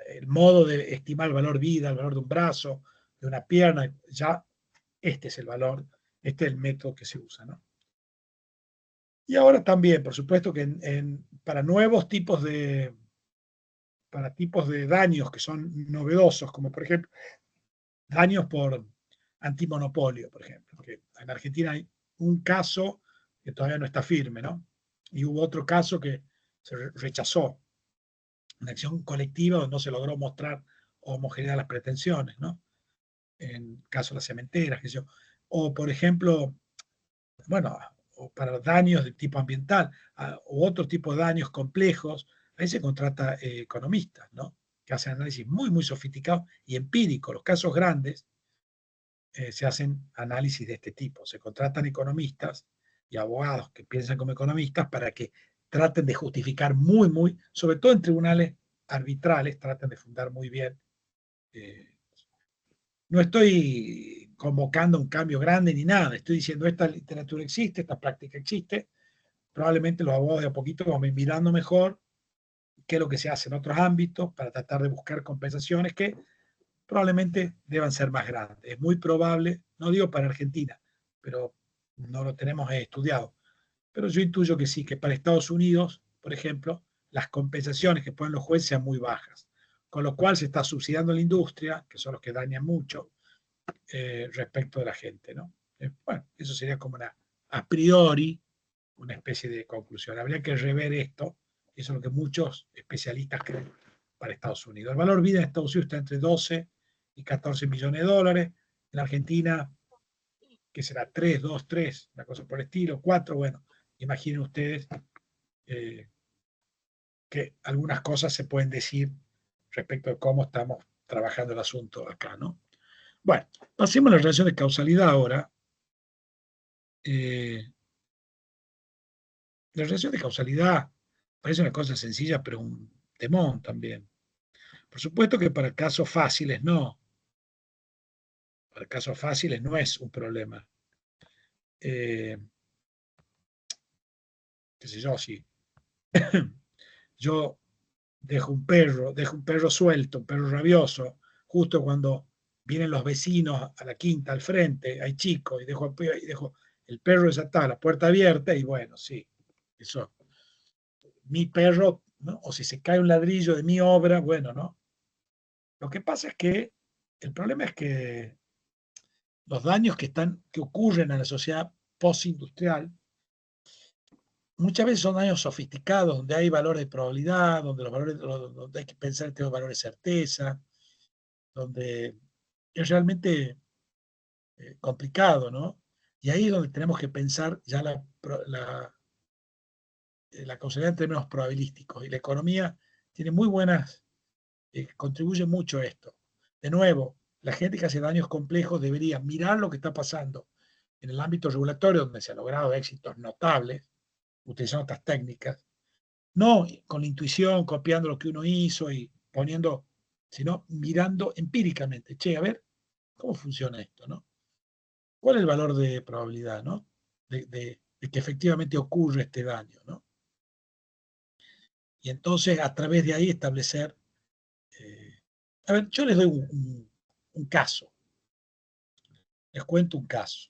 el modo de estimar el valor vida, el valor de un brazo, de una pierna, ya este es el valor, este es el método que se usa, ¿no? Y ahora también, por supuesto que para nuevos tipos para tipos de daños que son novedosos, como por ejemplo daños por antimonopolio, por ejemplo, que en Argentina hay un caso que todavía no está firme, ¿no? Y hubo otro caso que se rechazó, una acción colectiva donde no se logró mostrar homogeneidad de las pretensiones, ¿no? En caso de las cementeras, que yo. O, por ejemplo, bueno, o para daños de tipo ambiental, o otro tipo de daños complejos, ahí se contrata economistas, ¿no? Que hacen análisis muy, muy sofisticados y empíricos. Los casos grandes se hacen análisis de este tipo. Se contratan economistas y abogados que piensan como economistas para que traten de justificar muy, muy, sobre todo en tribunales arbitrales, traten de fundar muy bien. No estoy convocando un cambio grande ni nada, estoy diciendo esta literatura existe, esta práctica existe, probablemente los abogados de a poquito vamos mirando mejor qué es lo que se hace en otros ámbitos para tratar de buscar compensaciones que probablemente deban ser más grandes. Es muy probable, no digo para Argentina, pero no lo tenemos estudiado, pero yo intuyo que sí, que para Estados Unidos, por ejemplo, las compensaciones que ponen los jueces sean muy bajas, con lo cual se está subsidiando la industria, que son los que dañan mucho, respecto de la gente, ¿no? Bueno, eso sería como una, a priori, una especie de conclusión. Habría que rever esto, eso es lo que muchos especialistas creen para Estados Unidos. El valor vida en Estados Unidos está entre 12 y 14 millones de dólares. En Argentina, que será 3, 2, 3, una cosa por el estilo, 4, bueno, imaginen ustedes eh, que algunas cosas se pueden decir respecto de cómo estamos trabajando el asunto acá, ¿no? Bueno, pasemos a la relación de causalidad ahora. La relación de causalidad parece una cosa sencilla, pero un temón también. Por supuesto que para casos fáciles no. Para casos fáciles no es un problema. Qué sé yo, si yo dejo un perro suelto, un perro rabioso, justo cuando vienen los vecinos a la quinta al frente, hay chicos, y dejo el perro desatado, la puerta abierta, y bueno, sí, eso, mi perro, ¿no? O si se cae un ladrillo de mi obra, bueno, ¿no? Lo que pasa es que el problema es que los daños que ocurren en la sociedad postindustrial muchas veces son daños sofisticados, donde hay valores de probabilidad, donde hay que pensar en tener valores de certeza, donde es realmente complicado, ¿no? Y ahí es donde tenemos que pensar ya la causalidad en términos probabilísticos. Y la economía tiene muy buenas, contribuye mucho a esto. De nuevo, la gente que hace daños complejos debería mirar lo que está pasando en el ámbito regulatorio, donde se han logrado éxitos notables, utilizando estas técnicas, no con la intuición, copiando lo que uno hizo y poniendo, sino mirando empíricamente. Che, a ver, ¿cómo funciona esto, no? ¿Cuál es el valor de probabilidad, no? De que efectivamente ocurre este daño, ¿no? Y entonces, a través de ahí, establecer. A ver, yo les doy un caso. Les cuento un caso.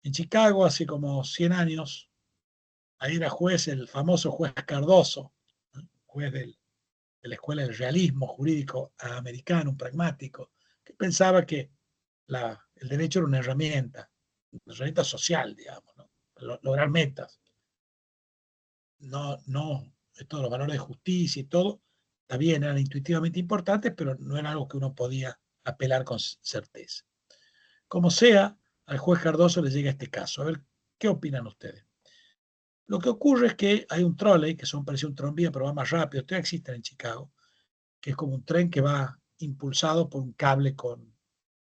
En Chicago, hace como 100 años, ahí era juez el famoso juez Cardoso, ¿no? Juez de la Escuela del Realismo Jurídico Americano, un pragmático, que pensaba que el derecho era una herramienta social, digamos, ¿no? Lograr metas. No, todos los valores de justicia y todo, está bien, eran intuitivamente importantes, pero no era algo que uno podía apelar con certeza. Como sea, al juez Cardoso le llega este caso. A ver, ¿qué opinan ustedes? Lo que ocurre es que hay un trolley, que parece un tranvía, pero va más rápido, todavía existen en Chicago, que es como un tren que va impulsado por un cable con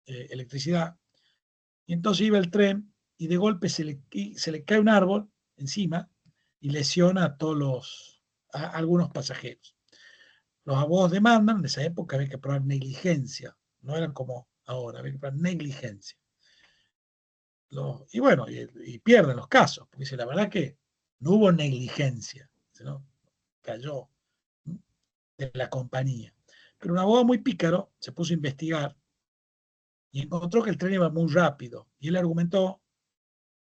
electricidad. Y entonces iba el tren y de golpe se le cae un árbol encima y lesiona a algunos pasajeros. Los abogados demandan, en esa época había que probar negligencia, no eran como ahora, había que probar negligencia. y bueno, y pierden los casos, porque dice, la verdad que no hubo negligencia, ¿no? Cayó de la compañía. Pero un abogado muy pícaro se puso a investigar y encontró que el tren iba muy rápido. Y él argumentó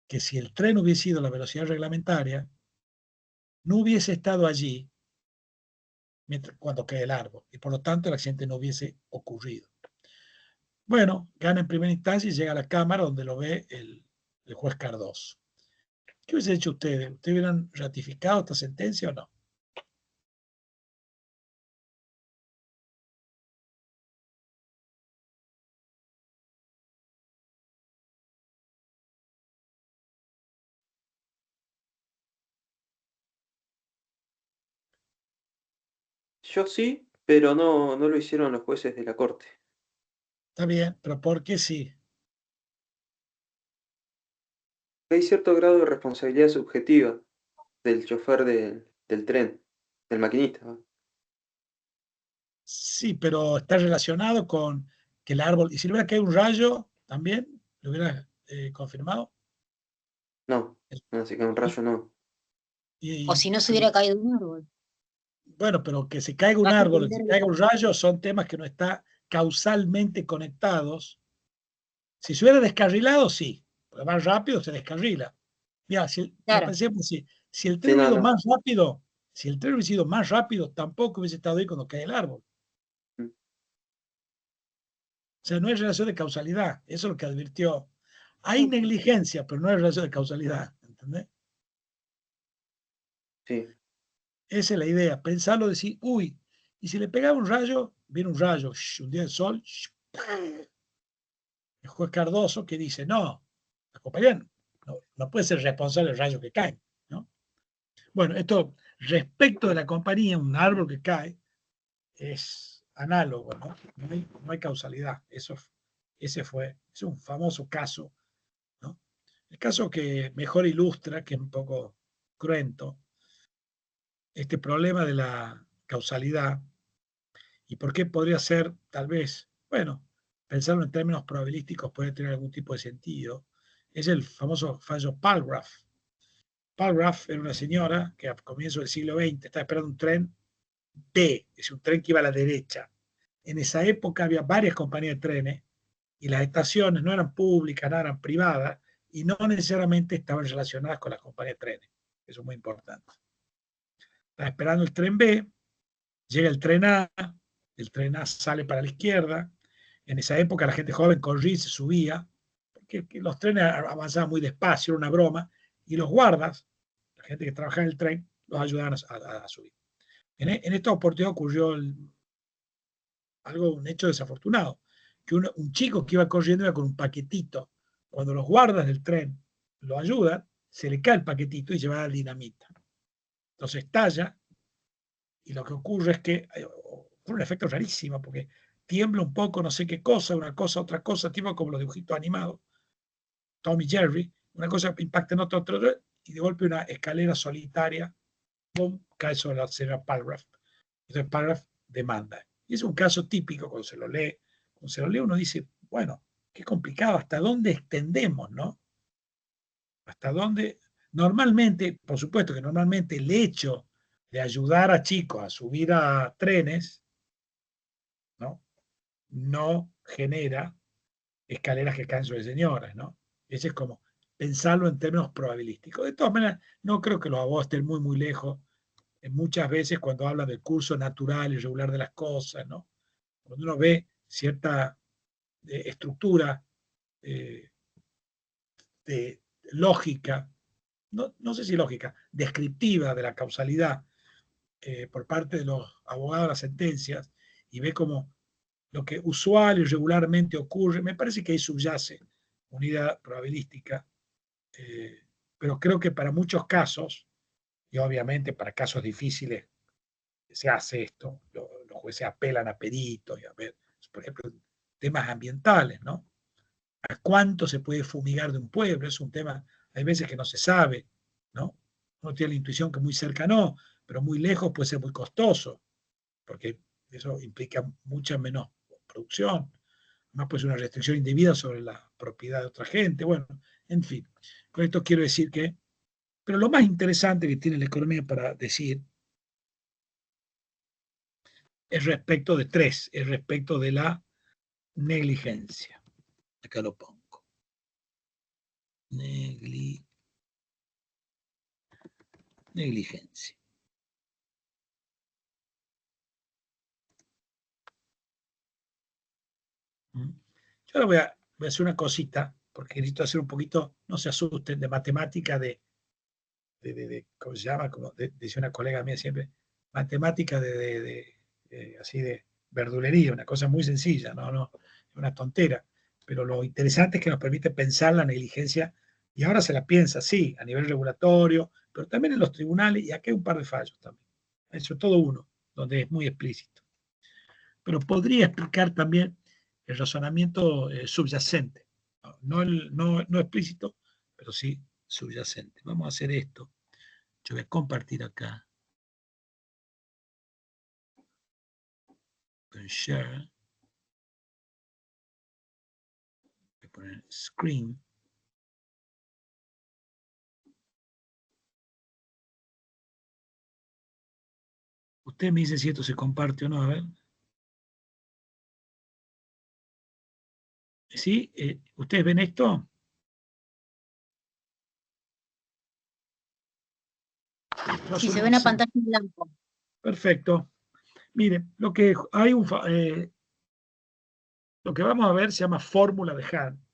que si el tren hubiese ido a la velocidad reglamentaria, no hubiese estado allí cuando cae el árbol, y por lo tanto el accidente no hubiese ocurrido. Bueno, gana en primera instancia y llega a la Cámara donde lo ve el juez Cardoso. ¿Qué hubiese hecho ustedes? ¿Ustedes hubieran ratificado esta sentencia o no? Yo sí, pero no lo hicieron los jueces de la corte. Está bien, pero ¿por qué sí? Hay cierto grado de responsabilidad subjetiva del chofer del tren, del maquinista, ¿va? Sí, pero está relacionado con que el árbol, y si le hubiera caído un rayo, también lo hubiera confirmado. No, así que un rayo no. O si no se hubiera caído un árbol. Bueno, pero que se caiga un Vas a árbol, que se entender caiga un rayo, son temas que no están causalmente conectados. Si se hubiera descarrilado, sí, porque más rápido se descarrila. Mira, no claro. pensemos así, si el Sí, tren no, hubiera ido no. más rápido, si el tren hubiese ido más rápido, tampoco hubiese estado ahí cuando cae el árbol. Mm, O sea, no hay relación de causalidad. Eso es lo que advirtió. Hay negligencia, pero no hay relación de causalidad. ¿Entendés? sí. Esa es la idea. Pensarlo, decir, uy, y si le pegaba un rayo, viene un rayo, un día de sol, el juez Cardoso que dice, no, la compañía no puede ser responsable del rayo que cae, ¿no? Bueno, esto respecto de la compañía, un árbol que cae, es análogo, ¿no? No hay causalidad. Ese es un famoso caso, ¿no? El caso que mejor ilustra, que es un poco cruento, este problema de la causalidad y por qué podría ser, tal vez, bueno, pensarlo en términos probabilísticos puede tener algún tipo de sentido, es el famoso fallo Palgraf. Palgraf era una señora que a comienzos del siglo XX estaba esperando un tren B, es un tren que iba a la derecha. En esa época había varias compañías de trenes y las estaciones no eran públicas, no eran privadas y no necesariamente estaban relacionadas con las compañías de trenes. Eso es muy importante. Estaba esperando el tren B, llega el tren A sale para la izquierda. En esa época la gente joven corría y se subía, porque los trenes avanzaban muy despacio, era una broma, y los guardas, la gente que trabajaba en el tren, los ayudaban a subir. En esta oportunidad ocurrió un hecho desafortunado, que un chico que iba corriendo iba con un paquetito. Cuando los guardas del tren lo ayudan, se le cae el paquetito y se va a la dinamita. Entonces estalla y lo que ocurre es que fue un efecto rarísimo porque tiembla un poco, no sé qué cosa, una cosa, otra cosa, tipo como los dibujitos animados, Tommy Jerry, una cosa impacta en otro, y de golpe una escalera solitaria, boom, cae sobre la señora Palgraf. Entonces Palgraf demanda. Y es un caso típico cuando se lo lee. Cuando se lo lee uno dice, bueno, qué complicado, ¿hasta dónde extendemos, no? ¿Hasta dónde? Normalmente, por supuesto que normalmente el hecho de ayudar a chicos a subir a trenes, ¿no? No genera escaleras que caen sobre señoras, ¿no? Ese es como pensarlo en términos probabilísticos. De todas maneras, no creo que los abogados estén muy, muy lejos. Muchas veces cuando hablan del curso natural y regular de las cosas, ¿no? Cuando uno ve cierta estructura eh, de lógica, no sé si lógica, descriptiva de la causalidad por parte de los abogados de las sentencias y ve como lo que usual y regularmente ocurre, me parece que ahí subyace unidad probabilística, eh, pero creo que para muchos casos, y obviamente para casos difíciles, se hace esto, los jueces apelan a peritos y a ver, por ejemplo, temas ambientales, ¿no? ¿A cuánto se puede fumigar de un pueblo? Es un tema, hay veces que no se sabe, ¿no? Uno tiene la intuición que muy cerca no, pero muy lejos puede ser muy costoso, porque eso implica mucha menos producción, más pues una restricción indebida sobre la propiedad de otra gente. Bueno, En fin, con esto quiero decir que, pero lo más interesante que tiene la economía para decir es respecto de tres, es respecto de la negligencia. Acá lo pongo. Negligencia. Yo ahora voy a hacer una cosita, porque necesito hacer un poquito, no se asusten, de matemática ¿cómo se llama? Como dice una colega mía siempre, matemática así de verdulería, una cosa muy sencilla, no, es una tontera. Pero lo interesante es que nos permite pensar la negligencia, y ahora se la piensa, sí, a nivel regulatorio, pero también en los tribunales, y aquí hay un par de fallos también. Eso todo uno, donde es muy explícito. Pero podría explicar también el razonamiento subyacente, no explícito, pero sí subyacente. Vamos a hacer esto. Yo voy a compartir acá. Con share. Voy a poner screen. Usted me dice si esto se comparte o no, a ver. ¿Sí? ¿Ustedes ven esto? Si se ve una pantalla en blanco. Perfecto. Miren, lo que vamos a ver se llama fórmula de Hunt.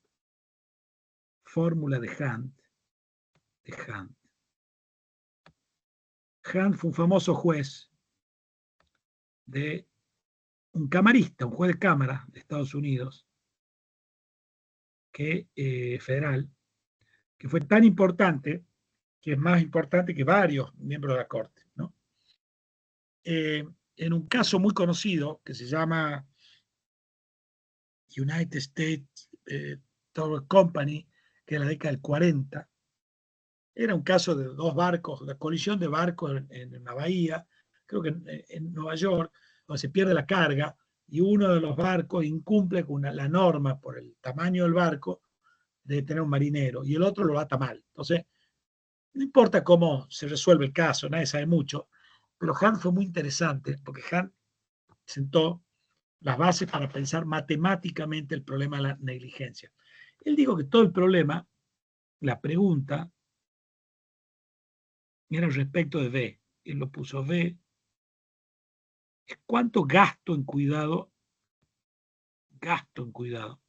Fórmula de Hunt. Hunt fue un famoso juez de un camarista, un juez de cámara de Estados Unidos, federal, que fue tan importante, que es más importante que varios miembros de la Corte, ¿no? En un caso muy conocido que se llama United States Tower Company, que es la década del 40, era un caso de dos barcos, la colisión de barcos en una bahía, creo que en Nueva York, donde se pierde la carga y uno de los barcos incumple con la norma por el tamaño del barco de tener un marinero y el otro lo ata mal. Entonces, no importa cómo se resuelve el caso, nadie sabe mucho, pero Hunt fue muy interesante porque Hunt sentó las bases para pensar matemáticamente el problema de la negligencia. Él dijo que todo el problema, la pregunta, era respecto de V. Él lo puso V. Es cuánto gasto en cuidado. Gasto en cuidado.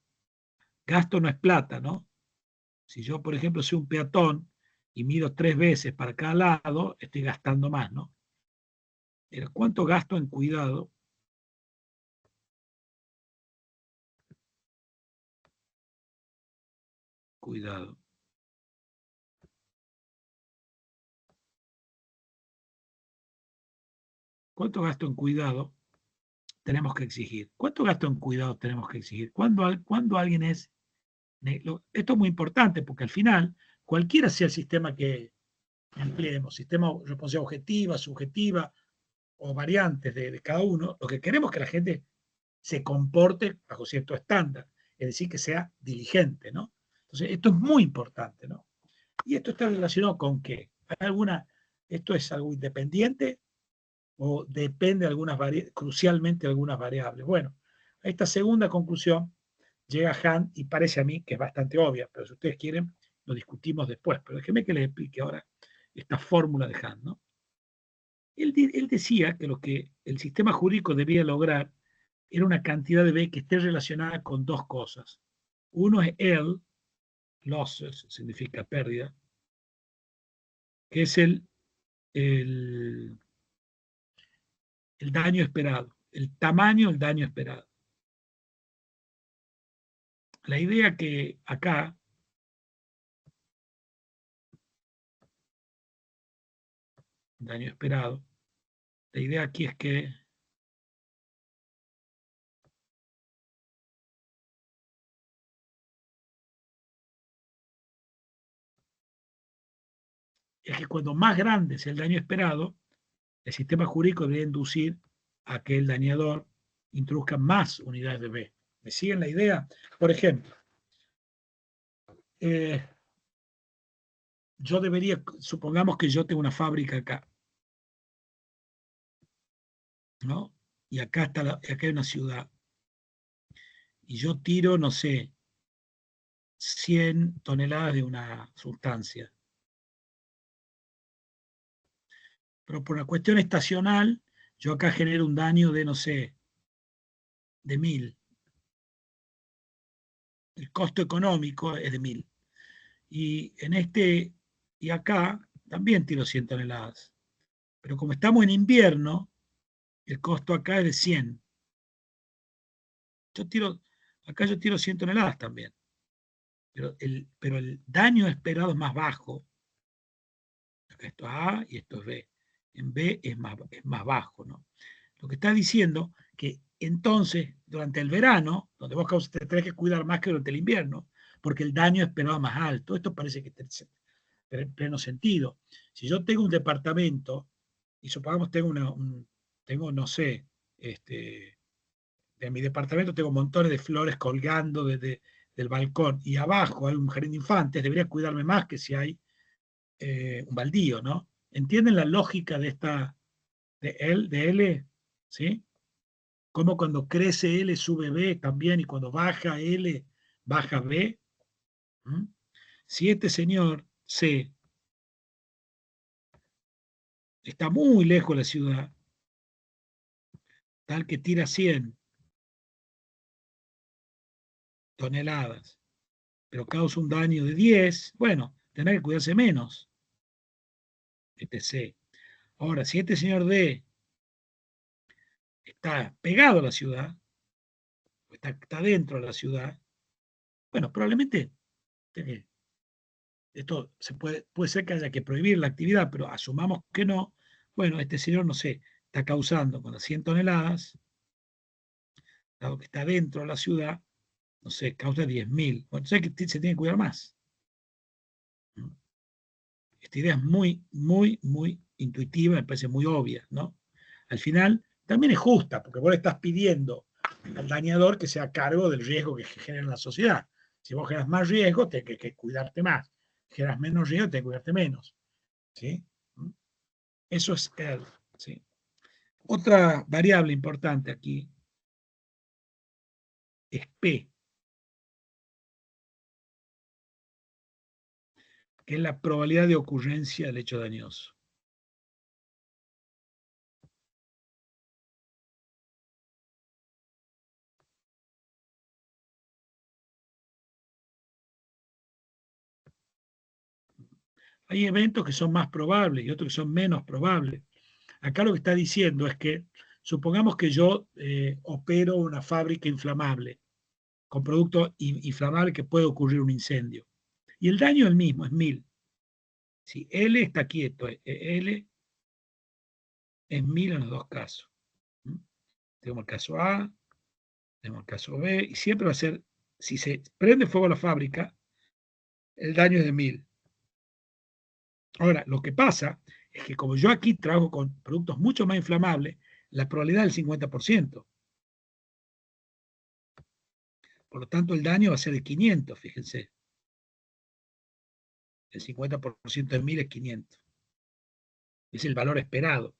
Gasto no es plata, ¿no? Si yo, por ejemplo, soy un peatón y mido 3 veces para cada lado, estoy gastando más, ¿no? Pero ¿cuánto gasto en cuidado? Cuidado. ¿Cuánto gasto en cuidado tenemos que exigir? ¿Cuánto gasto en cuidado tenemos que exigir? ¿Cuándo alguien es... Esto es muy importante porque al final, cualquiera sea el sistema que empleemos, sistema de responsabilidad objetiva, subjetiva o variantes de cada uno, lo que queremos es que la gente se comporte bajo cierto estándar, es decir, que sea diligente, ¿no? Entonces, esto es muy importante, ¿no? Y esto está relacionado con qué. ¿Esto es algo independiente o depende crucialmente de algunas variables? Bueno, a esta segunda conclusión llega Hunt y parece a mí que es bastante obvia, pero si ustedes quieren, lo discutimos después. Pero déjenme que les explique ahora esta fórmula de Hunt, ¿no? Él decía que lo que el sistema jurídico debía lograr era una cantidad de B que esté relacionada con dos cosas. Uno es L, losses, significa pérdida, que es el daño esperado, el tamaño del daño esperado. La idea que acá daño esperado, la idea aquí es que cuando más grande sea el daño esperado, el sistema jurídico debería inducir a que el dañador introduzca más unidades de B. ¿Me siguen la idea? Por ejemplo, yo debería, supongamos que yo tengo una fábrica acá, ¿no? Y acá acá hay una ciudad. Y yo tiro, no sé, 100 toneladas de una sustancia. Pero por una cuestión estacional, yo acá genero un daño de, no sé, de 1000. El costo económico es de 1000. Y acá también tiro 100 toneladas. Pero como estamos en invierno, el costo acá es de 100. Acá yo tiro 100 toneladas también. Pero el daño esperado es más bajo. Acá esto es A y esto es B. En B es más bajo, ¿no? Lo que está diciendo que entonces, durante el verano, donde vos te tenés que cuidar más que durante el invierno, porque el daño esperado es más alto. Esto parece que tiene pleno sentido. Si yo tengo un departamento, y supongamos tengo, no sé, de mi departamento tengo montones de flores colgando desde del balcón, y abajo hay un jardín de infantes, debería cuidarme más que si hay un baldío, ¿no? ¿Entienden la lógica de L? ¿Sí? Como cuando crece L sube B también, y cuando baja L baja B. ¿Mm? Si este señor C está muy lejos de la ciudad, tal que tira 100 toneladas, pero causa un daño de 10, bueno, tendrá que cuidarse menos, este C. Ahora, si este señor D está pegado a la ciudad, está dentro de la ciudad, bueno, probablemente esto puede ser que haya que prohibir la actividad, pero asumamos que no. Bueno, este señor, no sé, está causando con las 100 toneladas, dado que está dentro de la ciudad, no sé, causa 10.000. Bueno, sé que se tiene que cuidar más. Esta idea es muy, muy, muy intuitiva, me parece muy obvia, ¿no? Al final, también es justa, porque vos le estás pidiendo al dañador que sea a cargo del riesgo que genera la sociedad. Si vos generas más riesgo, tenés que cuidarte más. Si generas menos riesgo, tenés que cuidarte menos. ¿Sí? Eso es R. ¿Sí? Otra variable importante aquí es P, que es la probabilidad de ocurrencia del hecho dañoso. Hay eventos que son más probables y otros que son menos probables. Acá lo que está diciendo es que, supongamos que yo opero una fábrica inflamable, con productos inflamables que puede ocurrir un incendio. Y el daño es el mismo, es 1000. Si L está quieto, L es 1000 en los dos casos. Tenemos el caso A, tenemos el caso B, y siempre va a ser, si se prende fuego a la fábrica, el daño es de 1000. Ahora, lo que pasa es que como yo aquí trabajo con productos mucho más inflamables, la probabilidad es del 50%. Por lo tanto, el daño va a ser de 500, fíjense. El 50% de 1000 es 500. Es el valor esperado.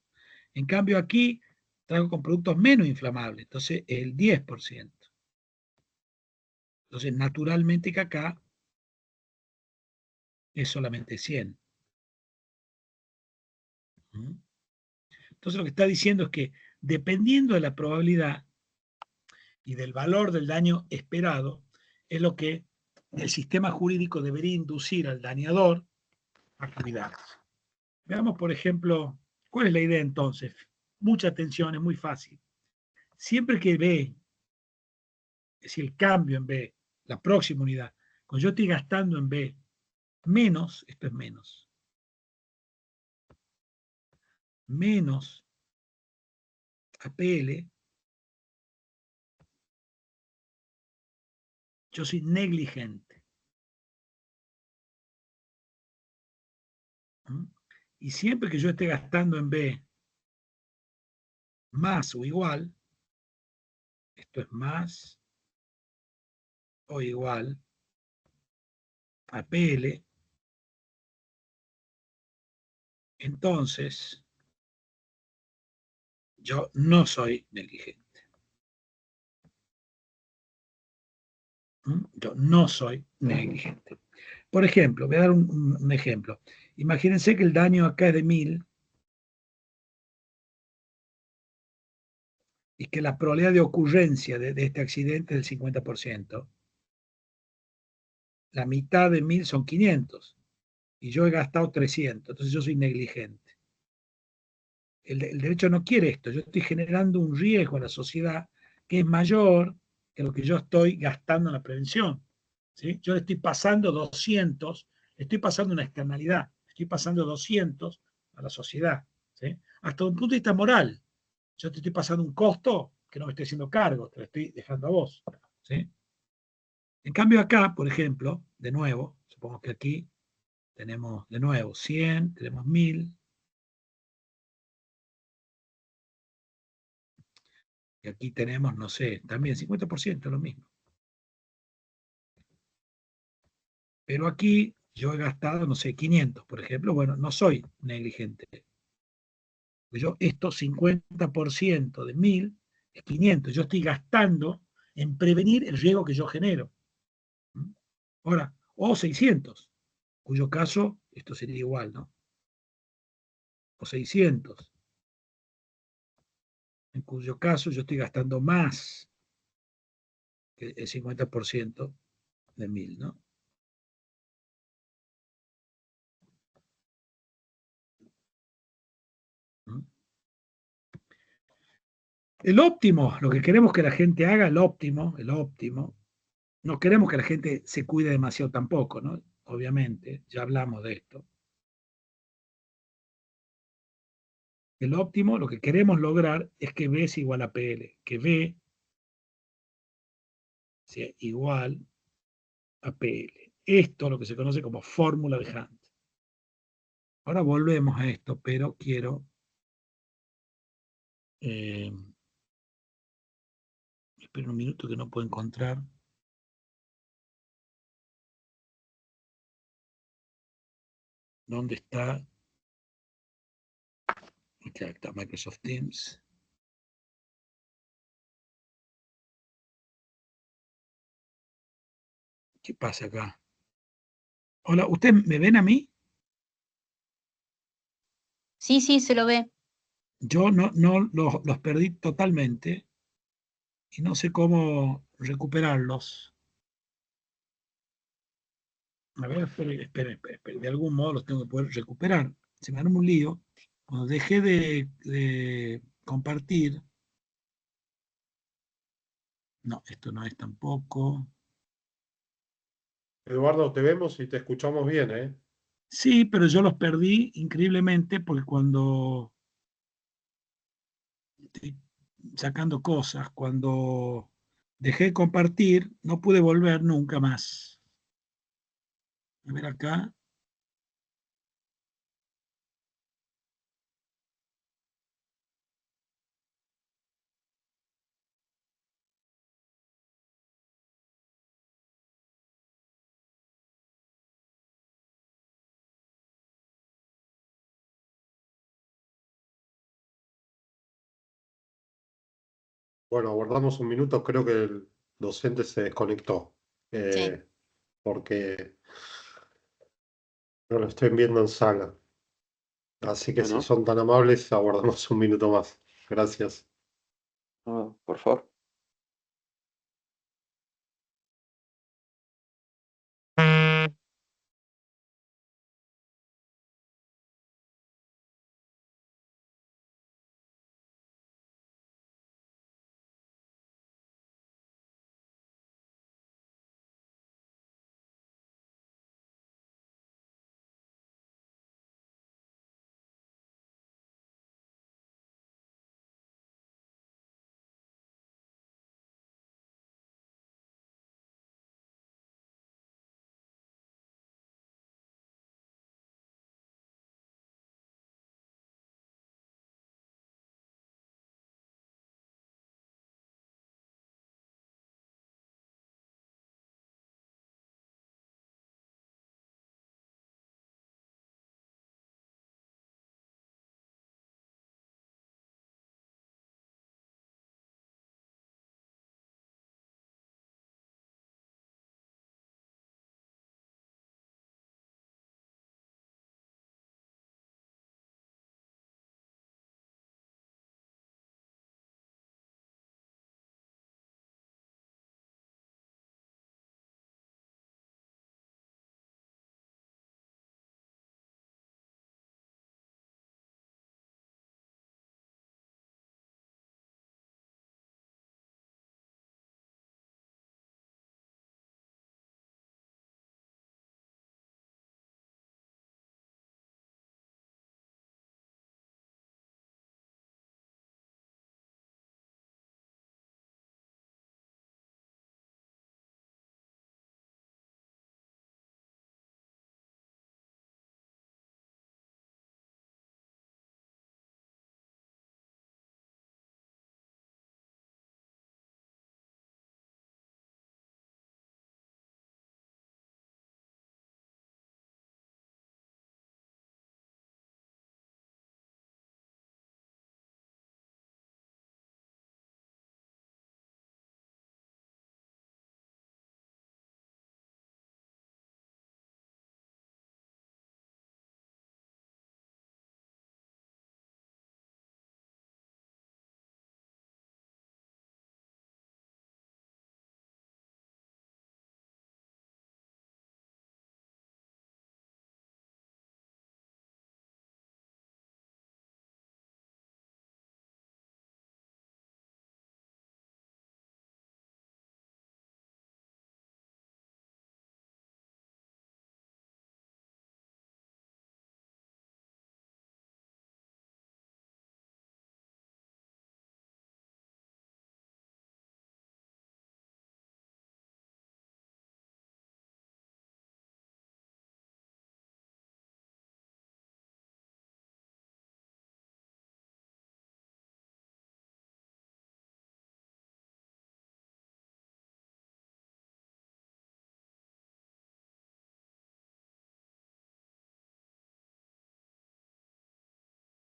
En cambio, aquí trabajo con productos menos inflamables, entonces el 10%. Entonces, naturalmente que acá es solamente 100. Entonces, lo que está diciendo es que dependiendo de la probabilidad y del valor del daño esperado, es lo que el sistema jurídico debería inducir al dañador a cuidarse. Veamos, por ejemplo, cuál es la idea entonces. Mucha atención, es muy fácil. Siempre que B, es decir, el cambio en B, la próxima unidad, cuando yo estoy gastando en B menos, esto es menos APL, yo soy negligente. Y siempre que yo esté gastando en B más o igual, esto es más o igual a PL, entonces yo no soy negligente. Yo no soy negligente. Por ejemplo, voy a dar un ejemplo. Imagínense que el daño acá es de 1000 y que la probabilidad de ocurrencia de este accidente es del 50%. La mitad de 1000 son 500 y yo he gastado 300, entonces yo soy negligente. El derecho no quiere esto, yo estoy generando un riesgo a la sociedad que es mayor que lo que yo estoy gastando en la prevención. ¿Sí? Yo le estoy pasando 200, estoy pasando una externalidad, estoy pasando 200 a la sociedad. ¿Sí? Hasta un punto de vista moral, yo te estoy pasando un costo que no me estoy haciendo cargo, te lo estoy dejando a vos. ¿Sí? En cambio acá, por ejemplo, de nuevo, supongo que aquí tenemos de nuevo 100, tenemos 1000, y aquí tenemos, no sé, también 50%, lo mismo. Pero aquí yo he gastado, no sé, 500, por ejemplo. Bueno, no soy negligente. Yo, estos 50% de 1000 es 500. Yo estoy gastando en prevenir el riesgo que yo genero. Ahora, o 600, cuyo caso esto sería igual, ¿no? O 600, en cuyo caso yo estoy gastando más que el 50% de 1000, ¿no? El óptimo, lo que queremos que la gente haga, el óptimo, no queremos que la gente se cuide demasiado tampoco, ¿no? Obviamente, ya hablamos de esto. El óptimo, lo que queremos lograr es que B es igual a PL, que B sea igual a PL. Esto es lo que se conoce como fórmula de Hunt. Ahora volvemos a esto, pero quiero... espera un minuto que no puedo encontrar. ¿Dónde está? Acá está Microsoft Teams. ¿Qué pasa acá? Hola, ¿ustedes me ven a mí? Sí, sí, se lo ve. Yo no los perdí totalmente y no sé cómo recuperarlos. A ver, esperen, de algún modo los tengo que poder recuperar. Se me arma un lío. Cuando dejé de compartir, no, esto no es tampoco. Eduardo, te vemos y te escuchamos bien, ¿eh? Sí, pero yo los perdí increíblemente porque cuando estoy sacando cosas, cuando dejé de compartir, no pude volver nunca más. A ver acá. Bueno, aguardamos un minuto, creo que el docente se desconectó, Sí. porque no lo estoy viendo en sala. Así que si Bueno, son tan amables, aguardamos un minuto más. Gracias. por favor.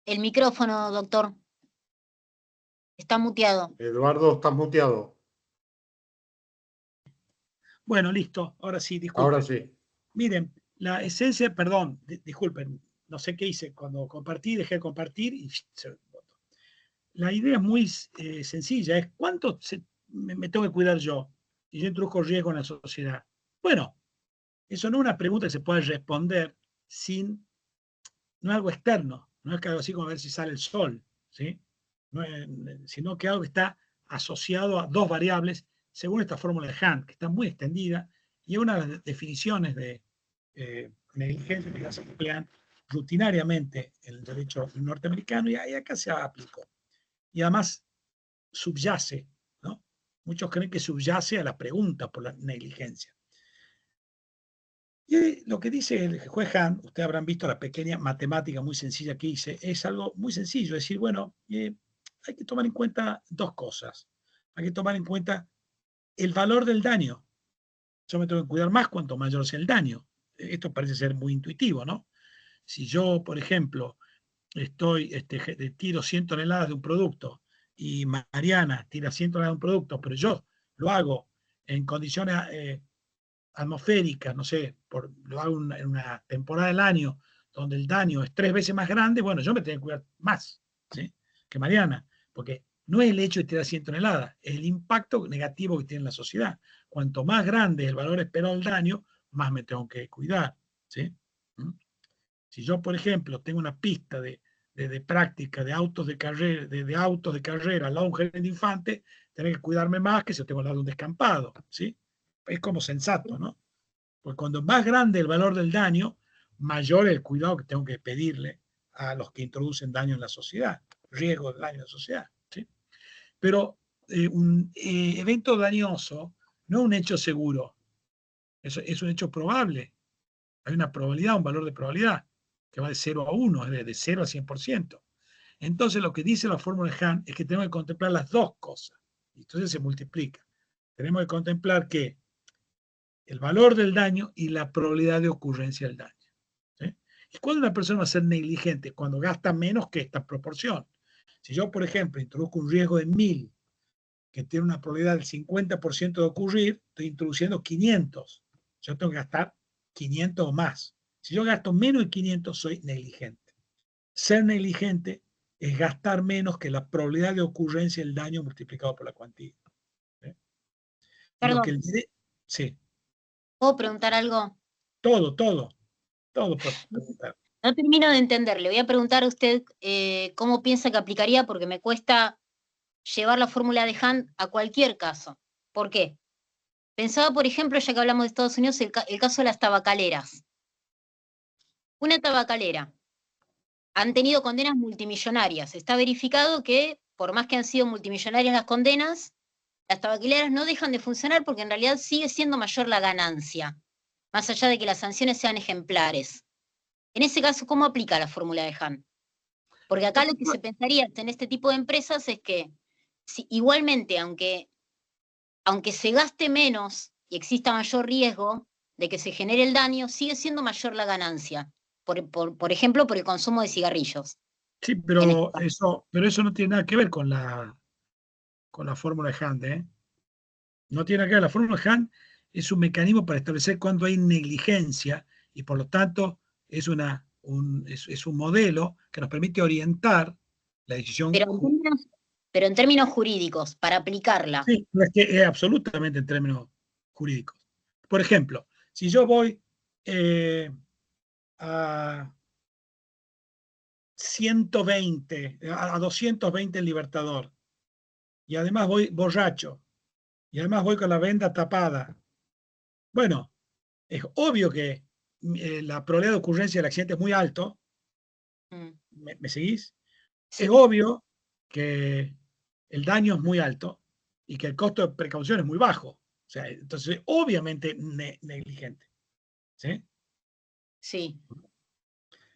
El micrófono, doctor. Está muteado. Eduardo, estás muteado. Bueno, listo. Ahora sí, disculpen. Ahora sí. Miren, la esencia, perdón, disculpen, no sé qué hice cuando compartí, dejé de compartir y la idea es muy sencilla, es cuánto me tengo que cuidar yo y yo introduzco riesgo en la sociedad. Bueno, eso no es una pregunta que se puede responder sin, no es algo externo, no es algo así como a ver si sale el sol, ¿sí? No es, sino que algo que está asociado a dos variables según esta fórmula de Hunt, que está muy extendida y es una de las definiciones de negligencia que se emplean rutinariamente en el derecho norteamericano y acá se aplicó. Y además subyace, ¿no? Muchos creen que subyace a la pregunta por la negligencia. Y lo que dice el juez Hunt, ustedes habrán visto la pequeña matemática muy sencilla que hice, es algo muy sencillo, es decir, bueno, hay que tomar en cuenta dos cosas. Hay que tomar en cuenta el valor del daño. Yo me tengo que cuidar más cuanto mayor sea el daño. Esto parece ser muy intuitivo, ¿no? Si yo, por ejemplo, tiro 100 toneladas de un producto y Mariana tira 100 toneladas de un producto, pero yo lo hago en condiciones atmosféricas, no sé, lo hago en una temporada del año donde el daño es 3 veces más grande, bueno, yo me tengo que cuidar más, ¿sí?, que Mariana, porque no es el hecho de tirar 100 toneladas, es el impacto negativo que tiene en la sociedad. Cuanto más grande es el valor esperado del daño, más me tengo que cuidar, ¿sí? Si yo, por ejemplo, tengo una pista de práctica de autos de carrera, de autos de carrera al lado de un jardín de infantes, tengo que cuidarme más que si yo tengo al lado de un descampado, ¿sí? Es como sensato, ¿no? Porque cuando más grande el valor del daño, mayor el cuidado que tengo que pedirle a los que introducen daño en la sociedad, riesgo de daño en la sociedad, ¿sí? Pero un evento dañoso no es un hecho seguro, es un hecho probable. Hay una probabilidad, un valor de probabilidad, que va de 0 a 1, es de 0 a 100%. Entonces, lo que dice la fórmula de Hunt es que tenemos que contemplar las dos cosas. Y entonces se multiplica. Tenemos que contemplar que el valor del daño y la probabilidad de ocurrencia del daño, ¿sí? ¿Y cuándo una persona va a ser negligente? Cuando gasta menos que esta proporción. Si yo, por ejemplo, introduzco un riesgo de 1000, que tiene una probabilidad del 50% de ocurrir, estoy introduciendo 500. Yo tengo que gastar 500 o más. Si yo gasto menos de 500, soy negligente. Ser negligente es gastar menos que la probabilidad de ocurrencia del daño multiplicado por la cuantía. ¿Sí? Y lo que Perdón, sí, ¿puedo preguntar algo? todo por preguntar. No termino de entender. Le voy a preguntar a usted cómo piensa que aplicaría, porque me cuesta llevar la fórmula de Hunt a cualquier caso. ¿Por qué? Pensaba, por ejemplo, ya que hablamos de Estados Unidos, el caso de las tabacaleras. Una tabacalera han tenido condenas multimillonarias. Está verificado que, por más que han sido multimillonarias las condenas, las tabacaleras no dejan de funcionar porque en realidad sigue siendo mayor la ganancia, más allá de que las sanciones sean ejemplares. En ese caso, ¿cómo aplica la fórmula de Hunt? Porque acá lo que se pensaría en este tipo de empresas es que igualmente, aunque se gaste menos y exista mayor riesgo de que se genere el daño, sigue siendo mayor la ganancia. Por ejemplo, por el consumo de cigarrillos. Sí, En este pero eso no tiene nada que ver con la fórmula de Hunt, ¿eh? No tiene nada que ver. La fórmula de Hunt es un mecanismo para establecer cuándo hay negligencia y por lo tanto es un modelo que nos permite orientar la decisión. pero en términos jurídicos, para aplicarla. Sí, no es que es absolutamente en términos jurídicos. Por ejemplo, si yo voy a 120, a 220 el Libertador, y además voy borracho, y además voy con la venda tapada, bueno, es obvio que la probabilidad de ocurrencia del accidente es muy alto. ¿Me seguís? Sí. Es obvio que el daño es muy alto y que el costo de precaución es muy bajo. O sea, entonces, obviamente, negligente. ¿Sí? Sí.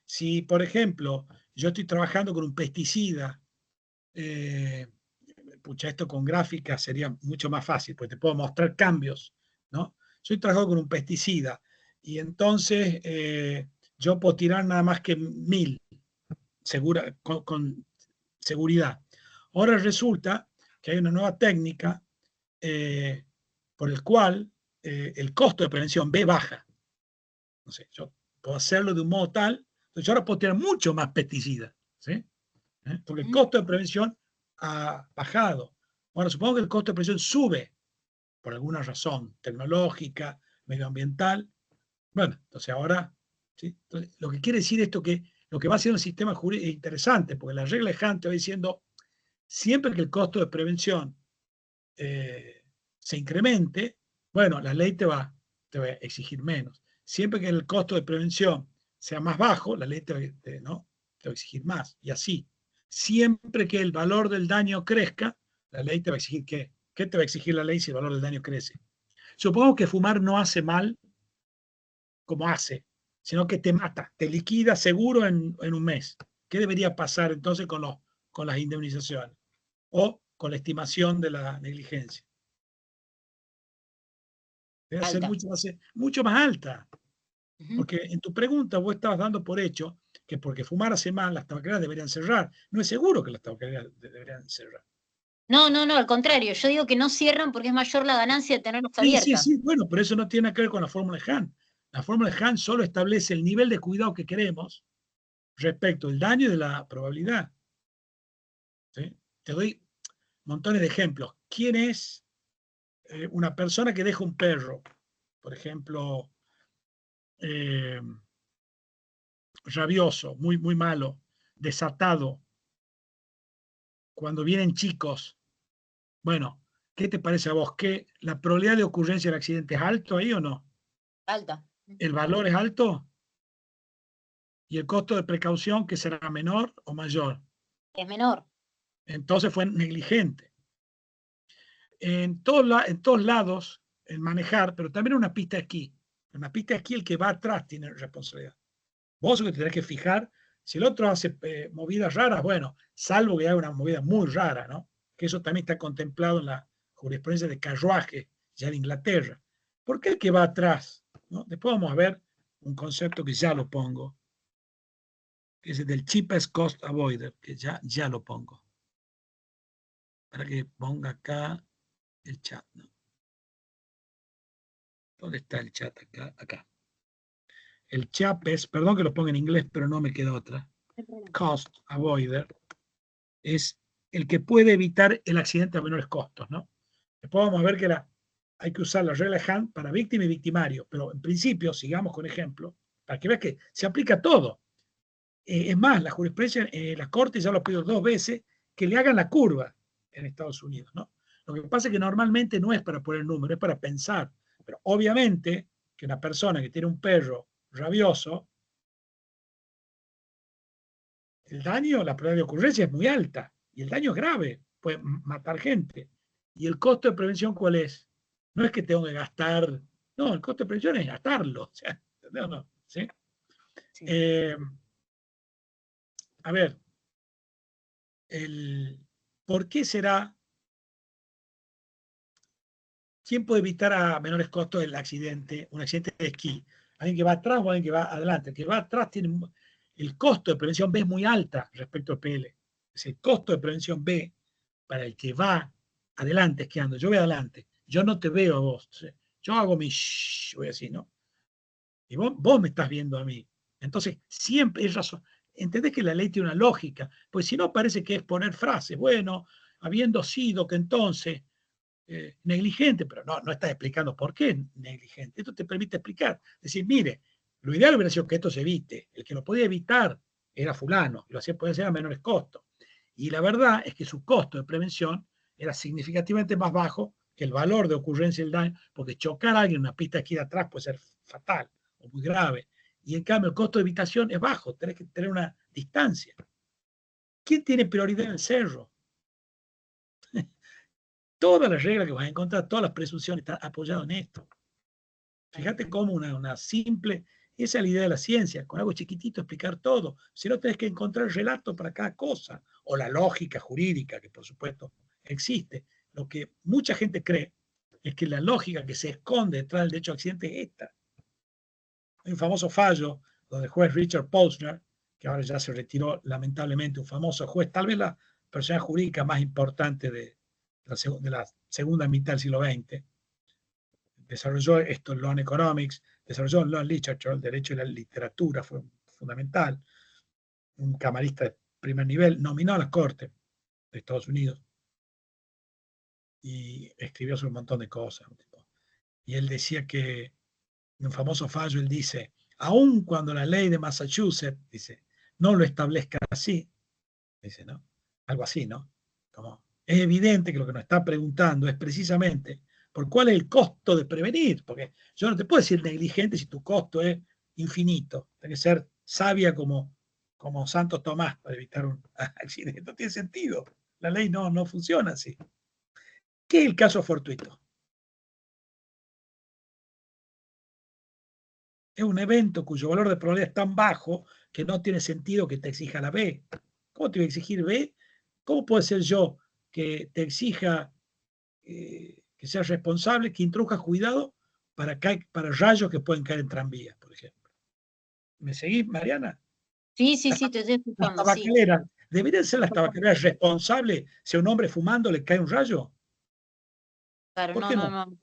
Si, por ejemplo, yo estoy trabajando con un pesticida, pucha, esto con gráfica sería mucho más fácil, porque te puedo mostrar cambios, ¿no? Yo estoy trabajando con un pesticida y entonces yo puedo tirar nada más que 1000, con seguridad. Ahora resulta que hay una nueva técnica por el cual el costo de prevención B baja. No sé, yo puedo hacerlo de un modo tal, entonces yo ahora puedo tener mucho más pesticidas, ¿sí? Porque el costo de prevención ha bajado. Ahora, supongo que el costo de prevención sube por alguna razón tecnológica, medioambiental. Bueno, entonces ahora, ¿sí? Entonces, lo que quiere decir esto que lo que va a ser un sistema jurídico interesante, porque la regla de Hunt te va diciendo, siempre que el costo de prevención se incremente, bueno, la ley te va a exigir menos. Siempre que el costo de prevención sea más bajo, la ley te va a exigir más. Y así. Siempre que el valor del daño crezca, la ley te va a exigir ¿qué? ¿Qué te va a exigir la ley si el valor del daño crece? Supongo que fumar no hace mal como hace, sino que te mata, te liquida seguro en un mes. ¿Qué debería pasar entonces con las indemnizaciones? O con la estimación de la negligencia. Debe ser mucho más alta. Porque en tu pregunta vos estabas dando por hecho que porque fumar hace mal, las tabacaleras deberían cerrar. No es seguro que las tabacaleras deberían cerrar. No, al contrario. Yo digo que no cierran porque es mayor la ganancia de tenerlos abiertas. Sí, bueno, pero eso no tiene nada que ver con la fórmula de Hunt. La fórmula de Hunt solo establece el nivel de cuidado que queremos respecto del daño y de la probabilidad. ¿Sí? Te doy montones de ejemplos. ¿Quién es una persona que deja un perro? Por ejemplo, rabioso, muy, muy malo, desatado, cuando vienen chicos. Bueno, ¿qué te parece a vos? ¿Que la probabilidad de ocurrencia del accidente es alto ahí o no? Alta. ¿El valor es alto? ¿Y el costo de precaución que será menor o mayor? Es menor. Entonces fue negligente. En todos lados, el manejar, pero también en una pista de esquí. En una pista de esquí el que va atrás tiene responsabilidad. Vos que tenés que fijar, si el otro hace movidas raras, bueno, salvo que haga una movida muy rara, ¿no? Que eso también está contemplado en la jurisprudencia de carruaje ya de Inglaterra. ¿Por qué el que va atrás? ¿No? Después vamos a ver un concepto que ya lo pongo, que es el del cheapest cost avoider, que ya lo pongo. Para que ponga acá el chat, ¿no? ¿Dónde está el chat? Acá. El cheapest, perdón que lo ponga en inglés, pero no me queda otra. Cost avoider es el que puede evitar el accidente a menores costos, ¿no? Después vamos a ver que hay que usar la regla de Hunt para víctima y victimario, pero en principio, sigamos con ejemplo, para que veas que se aplica todo. Es más, la jurisprudencia, la Corte ya lo pidió 2 veces, que le hagan la curva en Estados Unidos, ¿no? Lo que pasa es que normalmente no es para poner número, es para pensar. Pero obviamente que una persona que tiene un perro rabioso, el daño, la probabilidad de ocurrencia es muy alta y el daño es grave, puede matar gente. ¿Y el costo de prevención cuál es? No es que tengo que gastar, no, el costo de prevención es gastarlo. O sea, ¿entendés o no? ¿Sí? Sí. A ver, ¿por qué será? ¿Quién puede evitar a menores costos un accidente de esquí? ¿Alguien que va atrás o alguien que va adelante? El que va atrás tiene el costo de prevención B es muy alta respecto al PL. Es el costo de prevención B para el que va adelante esquiando. Yo voy adelante, yo no te veo a vos. Yo hago mi shh, voy así, ¿no? Y vos me estás viendo a mí. Entonces, siempre es razón. Entendés que la ley tiene una lógica, pues si no parece que es poner frases. Bueno, habiendo sido que entonces negligente, pero no estás explicando por qué negligente. Esto te permite explicar. Decir, mire, lo ideal hubiera sido que esto se evite. El que lo podía evitar era fulano, y lo podía hacer a menores costos. Y la verdad es que su costo de prevención era significativamente más bajo que el valor de ocurrencia del daño, porque chocar a alguien en una pista de esquí de atrás puede ser fatal o muy grave. Y en cambio el costo de evitación es bajo, tenés que tener una distancia. ¿Quién tiene prioridad en el cerro? Todas las reglas que vas a encontrar, todas las presunciones están apoyadas en esto. Fíjate cómo una simple, esa es la idea de la ciencia, con algo chiquitito explicar todo. Si no, tenés que encontrar el relato para cada cosa, o la lógica jurídica, que por supuesto existe. Lo que mucha gente cree es que la lógica que se esconde detrás del derecho a accidente es esta. Hay un famoso fallo donde el juez Richard Posner que ahora ya se retiró lamentablemente, un famoso juez, tal vez la persona jurídica más importante de la segunda mitad del siglo XX, desarrolló esto en Law and Economics, desarrolló en Law and Literature, el derecho y la literatura fue fundamental, un camarista de primer nivel, nominó a las Cortes de Estados Unidos y escribió sobre un montón de cosas. Y él decía que, en un famoso fallo, él dice, aun cuando la ley de Massachusetts, dice, no lo establezca así, dice, ¿no? Algo así, ¿no? Como, es evidente que lo que nos está preguntando es precisamente por cuál es el costo de prevenir, porque yo no te puedo decir negligente si tu costo es infinito, tiene que ser sabia como Santo Tomás para evitar un accidente, no tiene sentido, la ley no funciona así. ¿Qué es el caso fortuito? Es un evento cuyo valor de probabilidad es tan bajo que no tiene sentido que te exija la B. ¿Cómo te voy a exigir B? ¿Cómo puede ser yo que te exija que seas responsable, que introduzcas cuidado para rayos que pueden caer en tranvías, por ejemplo? ¿Me seguís, Mariana? Sí, te estoy Las escuchando, sí. tabacaleras, ¿deberían ser las tabacaleras responsables si a un hombre fumando le cae un rayo? Claro, ¿Por qué no?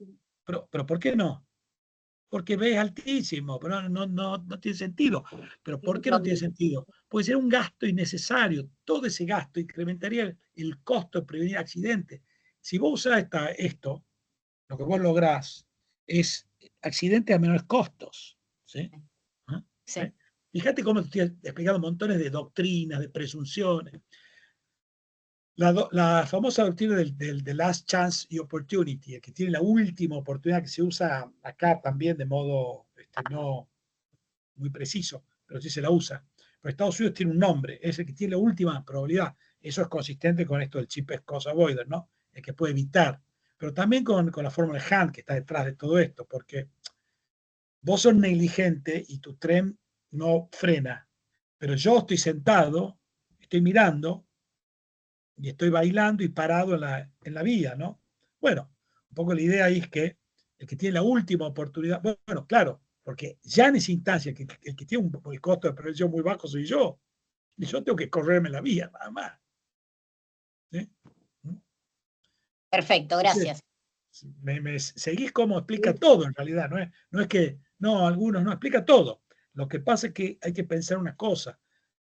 Pero ¿por qué no? Porque B es altísimo, pero no tiene sentido. ¿Pero por qué no tiene sentido? Porque sería un gasto innecesario. Todo ese gasto incrementaría el costo de prevenir accidentes. Si vos usás esto, lo que vos lográs es accidentes a menores costos. ¿Sí? ¿Ah? Sí. ¿Sí? Fíjate cómo te estoy explicando montones de doctrinas, de presunciones. La famosa doctrina del last chance y opportunity, el que tiene la última oportunidad, que se usa acá también de modo no muy preciso, pero sí se la usa. Pero Estados Unidos tiene un nombre, es el que tiene la última probabilidad. Eso es consistente con esto del cheapest cost avoider, ¿no? El que puede evitar. Pero también con la fórmula de Hunt que está detrás de todo esto, porque vos sos negligente y tu tren no frena, pero yo estoy sentado, estoy mirando y estoy bailando y parado en la vía, ¿no? Bueno, un poco la idea ahí es que el que tiene la última oportunidad, bueno, claro, porque ya en esa instancia, el que tiene el costo de prevención muy bajo soy yo, y yo tengo que correrme la vía, nada más. ¿Sí? Perfecto, gracias. Me seguís cómo explica todo en realidad, no es que, no, algunos no, explica todo. Lo que pasa es que hay que pensar una cosa.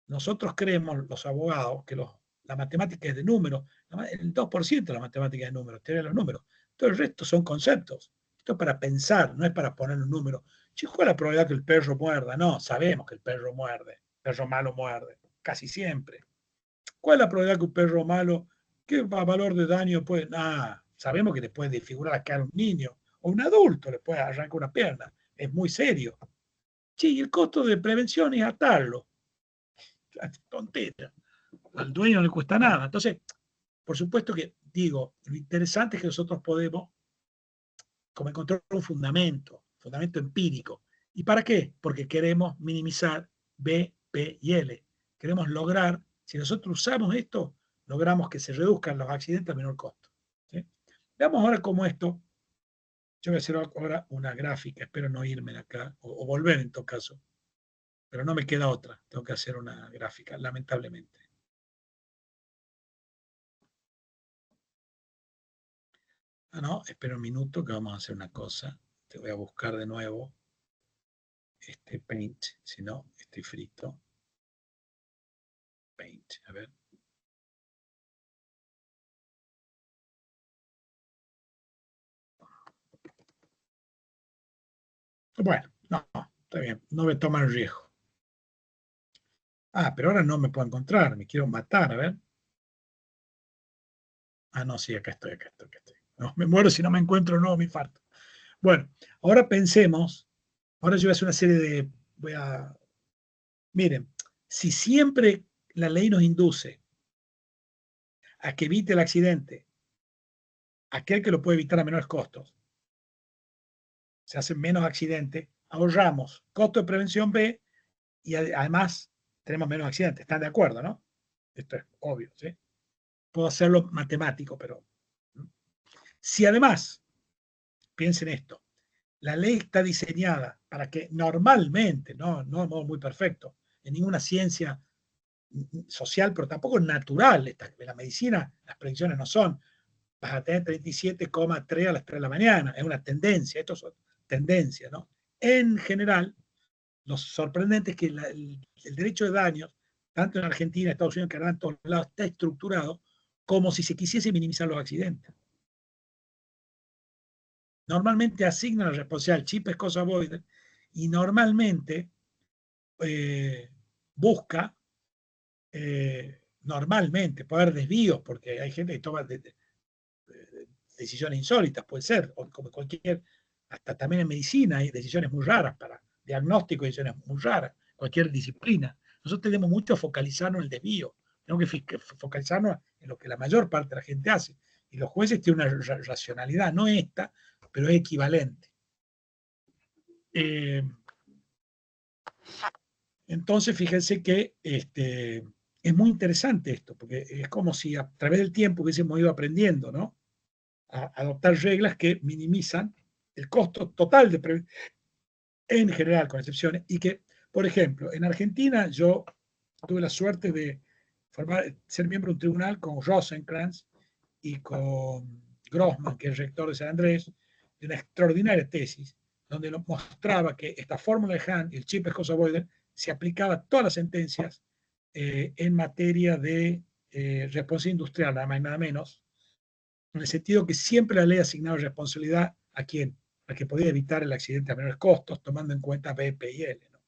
Nosotros creemos, los abogados, que la matemática es de números, el 2% de la matemática es de números, tiene los números. Todo el resto son conceptos. Esto es para pensar, no es para poner un número. Chico, ¿cuál es la probabilidad que el perro muerda? No, sabemos que el perro muerde, el perro malo muerde, casi siempre. ¿Cuál es la probabilidad que un perro malo, qué valor de daño puede? Sabemos que le puede desfigurar la cara a un niño o un adulto, le puede arrancar una pierna. Es muy serio. Sí, y el costo de prevención es atarlo. Tontera. Al dueño no le cuesta nada. Entonces, por supuesto que digo, lo interesante es que nosotros podemos como encontrar un fundamento empírico. ¿Y para qué? Porque queremos minimizar B, P y L. Queremos lograr, si nosotros usamos esto, logramos que se reduzcan los accidentes a menor costo. ¿Sí? Veamos ahora cómo esto, yo voy a hacer ahora una gráfica, espero no irme de acá, o volver en todo caso, pero no me queda otra, tengo que hacer una gráfica, lamentablemente. No, espera un minuto que vamos a hacer una cosa. Te voy a buscar de nuevo este Paint, si no, estoy frito. Paint, a ver. Bueno, no, está bien, no me toma el riesgo. Pero ahora no me puedo encontrar, me quiero matar, a ver. No, sí, acá estoy. No, me muero si no me encuentro, no, me infarto. Bueno, ahora pensemos, ahora yo voy a hacer una serie de, miren, si siempre la ley nos induce a que evite el accidente, aquel que lo puede evitar a menores costos, se hacen menos accidentes, ahorramos costo de prevención B y además tenemos menos accidentes. ¿Están de acuerdo, no? Esto es obvio, ¿sí? Puedo hacerlo matemático, pero si además, piensen esto, la ley está diseñada para que normalmente, no de modo muy perfecto, en ninguna ciencia social, pero tampoco natural. En la medicina las predicciones no son, vas a tener 37,3 a las 3 de la mañana, es una tendencia, esto son tendencias, ¿no? En general, lo sorprendente es que el derecho de daños, tanto en Argentina, Estados Unidos, Canadá, en todos lados, está estructurado como si se quisiese minimizar los accidentes. Normalmente asignan la responsabilidad al chip pescoso avoider y normalmente busca normalmente, puede haber desvíos, porque hay gente que toma decisiones insólitas, puede ser, o como cualquier, hasta también en medicina hay decisiones muy raras para diagnóstico, decisiones muy raras, cualquier disciplina. Nosotros tenemos mucho focalizarnos en el desvío, tenemos que focalizarnos en lo que la mayor parte de la gente hace. Y los jueces tienen una racionalidad, no esta, pero es equivalente. Entonces, fíjense que es muy interesante esto, porque es como si a través del tiempo hubiésemos ido aprendiendo, ¿no? A adoptar reglas que minimizan el costo total de prevención, en general, con excepciones, y que, por ejemplo, en Argentina yo tuve la suerte de ser miembro de un tribunal con Rosenkrantz y con Grossman, que es rector de San Andrés, de una extraordinaria tesis, donde nos mostraba que esta fórmula de Hahn y el chip pescoso avoider se aplicaba a todas las sentencias en materia de responsabilidad industrial, nada más y nada menos, en el sentido que siempre la ley asignaba responsabilidad a quien, a que podía evitar el accidente a menores costos, tomando en cuenta BP y L, ¿no?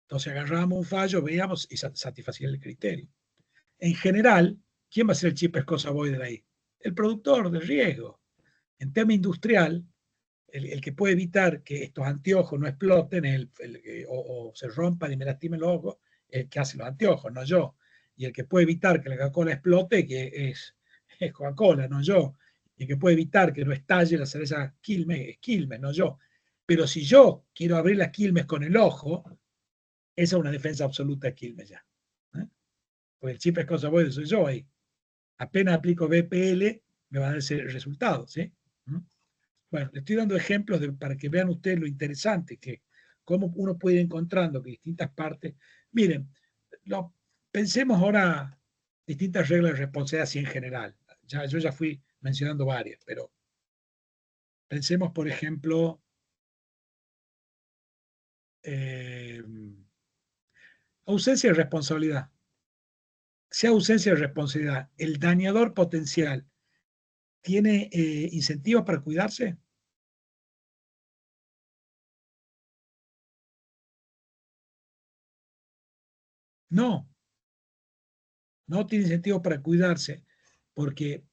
Entonces agarrábamos un fallo, veíamos y satisfacía el criterio. En general, ¿quién va a ser el chip pescoso avoider ahí? El productor de riesgo. En tema industrial, el que puede evitar que estos anteojos no exploten o se rompan y me lastimen los ojos, el que hace los anteojos, no yo. Y el que puede evitar que la Coca-Cola explote, que es Coca-Cola, no yo. Y el que puede evitar que no estalle la cerveza Quilmes, es Quilmes, no yo. Pero si yo quiero abrir las Quilmes con el ojo, esa es una defensa absoluta de Quilmes ya. Porque el chip pescoso avoider soy yo ahí. Apenas aplico BPL, me va a dar ese resultado, ¿sí? Bueno, le estoy dando ejemplos para que vean ustedes lo interesante que cómo uno puede ir encontrando que distintas partes. Miren, pensemos ahora distintas reglas de responsabilidad así en general. Yo ya fui mencionando varias, pero pensemos, por ejemplo, ausencia de responsabilidad. Si hay ausencia de responsabilidad, el dañador potencial tiene incentivos para cuidarse. No, no tiene incentivos para cuidarse, porque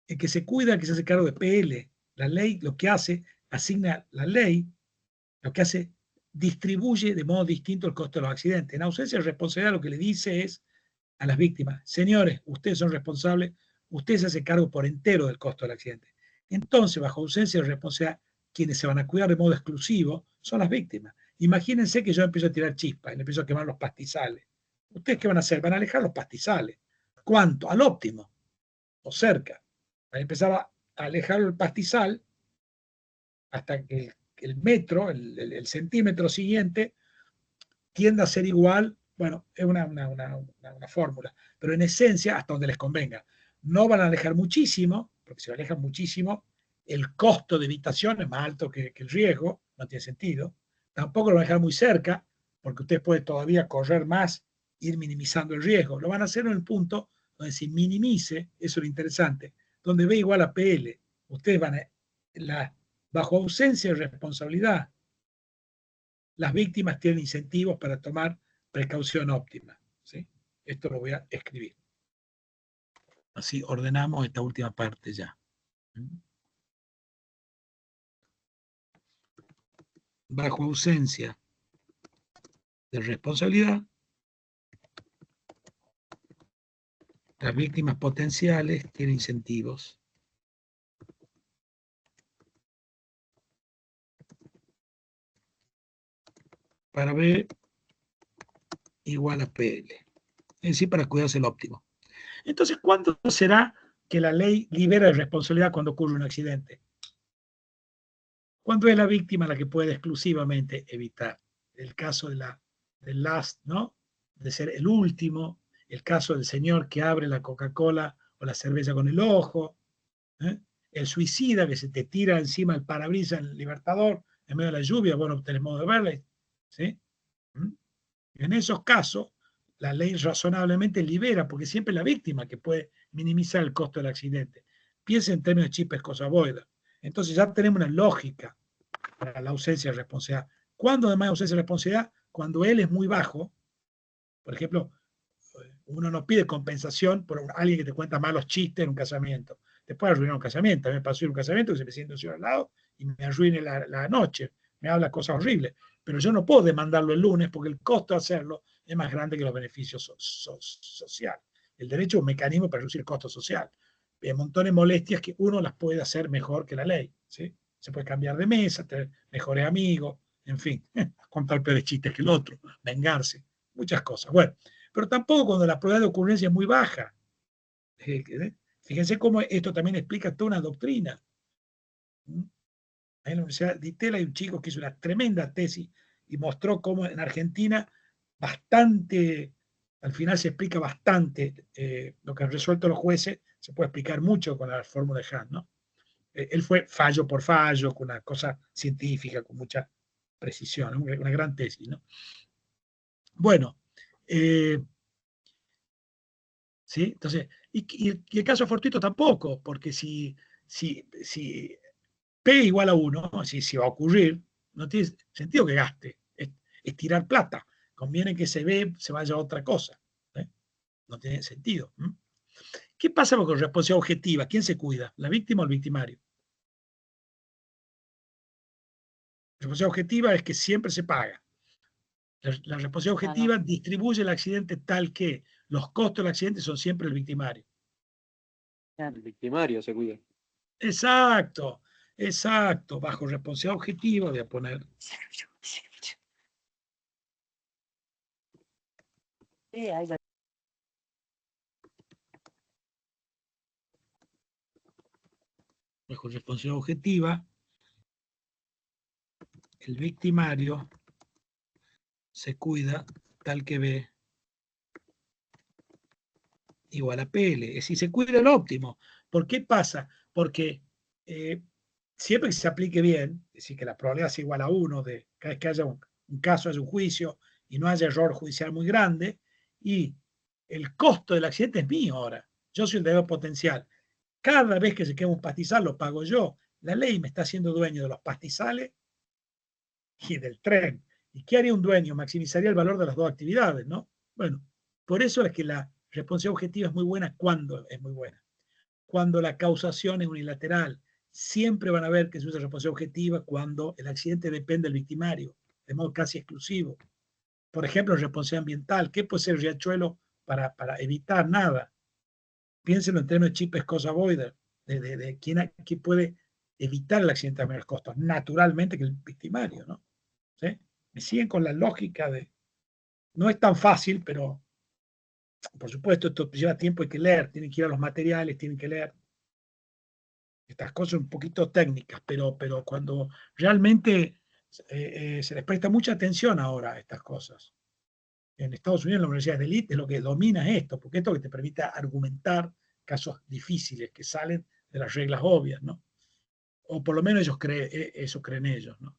el que se cuida, el que se hace cargo de PL, la ley lo que hace, asigna la ley, lo que hace, distribuye de modo distinto el costo de los accidentes. En ausencia de responsabilidad lo que le dice es a las víctimas, señores, ustedes son responsables, ustedes se hacen cargo por entero del costo del accidente. Entonces, bajo ausencia de responsabilidad, quienes se van a cuidar de modo exclusivo son las víctimas. Imagínense que yo empiezo a tirar chispas y le empiezo a quemar los pastizales. ¿Ustedes qué van a hacer? Van a alejar los pastizales. ¿Cuánto? Al óptimo o cerca. Van a empezar a alejar el pastizal hasta que el metro, el centímetro siguiente, tienda a ser igual. Bueno, es una fórmula, pero en esencia hasta donde les convenga. No van a alejar muchísimo, porque si alejan muchísimo, el costo de evitación es más alto que el riesgo, no tiene sentido. Tampoco lo van a dejar muy cerca, porque ustedes pueden todavía correr más, ir minimizando el riesgo. Lo van a hacer en el punto donde se minimice, eso es lo interesante, donde B igual a PL. Ustedes van a, bajo ausencia de responsabilidad, las víctimas tienen incentivos para tomar precaución óptima, ¿sí? Esto lo voy a escribir. Así ordenamos esta última parte ya. Bajo ausencia de responsabilidad, las víctimas potenciales tienen incentivos para B igual a PL. Es decir, para cuidarse el óptimo. Entonces, ¿cuándo será que la ley libera de responsabilidad cuando ocurre un accidente? Cuando es la víctima la que puede exclusivamente evitar. El caso de la del last, ¿no? De ser el último, el caso del señor que abre la Coca-Cola o la cerveza con el ojo, ¿eh? El suicida que se te tira encima el parabrisas en el Libertador en medio de la lluvia, vos no tenés modo de verle, ¿sí? En esos casos, la ley razonablemente libera, porque siempre es la víctima que puede minimizar el costo del accidente. Piensa en términos de chip pescosa boida. Entonces ya tenemos una lógica para la ausencia de responsabilidad. ¿Cuándo además hay ausencia de responsabilidad? Cuando él es muy bajo. Por ejemplo, uno no pide compensación por alguien que te cuenta malos chistes en un casamiento. Te puede arruinar un casamiento. A mí me pasó en un casamiento que se me siente un señor al lado y me arruine la noche. Me habla cosas horribles. Pero yo no puedo demandarlo el lunes porque el costo de hacerlo es más grande que los beneficios sociales. El derecho es un mecanismo para reducir el costo social. Hay montones de molestias que uno las puede hacer mejor que la ley. ¿Sí? Se puede cambiar de mesa, tener mejores amigos, en fin, contar peores chistes que el otro, vengarse, muchas cosas. Bueno, pero tampoco cuando la probabilidad de ocurrencia es muy baja. Fíjense cómo esto también explica toda una doctrina. En la Universidad de Itela hay un chico que hizo una tremenda tesis y mostró cómo en Argentina bastante, al final se explica bastante lo que han resuelto los jueces, se puede explicar mucho con la fórmula de Hahn, ¿no? Él fue fallo por fallo, con una cosa científica, con mucha precisión, una gran tesis, ¿no? Bueno, ¿sí? Entonces, y el caso fortuito tampoco, porque si P igual a 1, si va a ocurrir, no tiene sentido que gaste, es tirar plata, conviene que se vaya a otra cosa, ¿eh? No tiene sentido. ¿Qué pasa con responsabilidad objetiva? ¿Quién se cuida? ¿La víctima o el victimario? La responsabilidad objetiva es que siempre se paga. La responsabilidad objetiva distribuye el accidente tal que los costos del accidente son siempre el victimario. El victimario se cuida. Exacto, exacto. Bajo responsabilidad objetiva voy a poner. Bajo responsabilidad objetiva, el victimario se cuida tal que B igual a PL. Es decir, se cuida el óptimo. ¿Por qué pasa? Porque siempre que se aplique bien, es decir, que la probabilidad es igual a 1 de cada vez que haya un caso, haya un juicio y no haya error judicial muy grande, y el costo del accidente es mío ahora. Yo soy el deudor potencial. Cada vez que se quema un pastizal lo pago yo. La ley me está haciendo dueño de los pastizales y del tren. ¿Y qué haría un dueño? Maximizaría el valor de las dos actividades, ¿no? Bueno, por eso es que la responsabilidad objetiva es muy buena cuando es muy buena. Cuando la causación es unilateral, siempre van a ver que se usa responsabilidad objetiva cuando el accidente depende del victimario, de modo casi exclusivo. Por ejemplo, responsabilidad ambiental. ¿Qué puede ser el riachuelo para evitar nada? Piénsenlo en términos de chip pescosa boida, de quién puede evitar el accidente a menores costos. Naturalmente que el victimario, ¿no? ¿Sí? Me siguen con la lógica de... No es tan fácil, pero por supuesto esto lleva tiempo, hay que leer, tienen que ir a los materiales, tienen que leer. Estas cosas un poquito técnicas, pero cuando realmente se les presta mucha atención ahora a estas cosas. En Estados Unidos, en la Universidad de Elite, es lo que domina esto, porque esto que te permite argumentar casos difíciles que salen de las reglas obvias, ¿no? O por lo menos eso creen ellos, ¿no?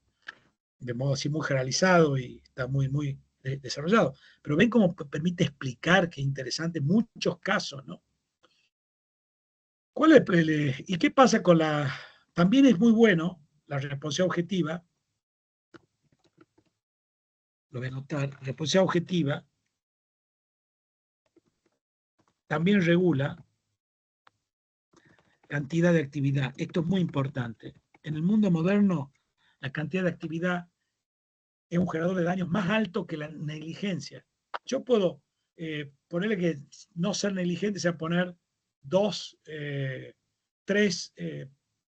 De modo así muy generalizado y está muy, muy desarrollado. Pero ven cómo permite explicar que es interesante muchos casos, ¿no? ¿Y qué pasa con la... También es muy bueno la responsabilidad objetiva, lo voy a anotar, la responsabilidad objetiva también regula cantidad de actividad. Esto es muy importante. En el mundo moderno, la cantidad de actividad es un generador de daños más alto que la negligencia. Yo puedo ponerle que no ser negligente sea poner 2, 3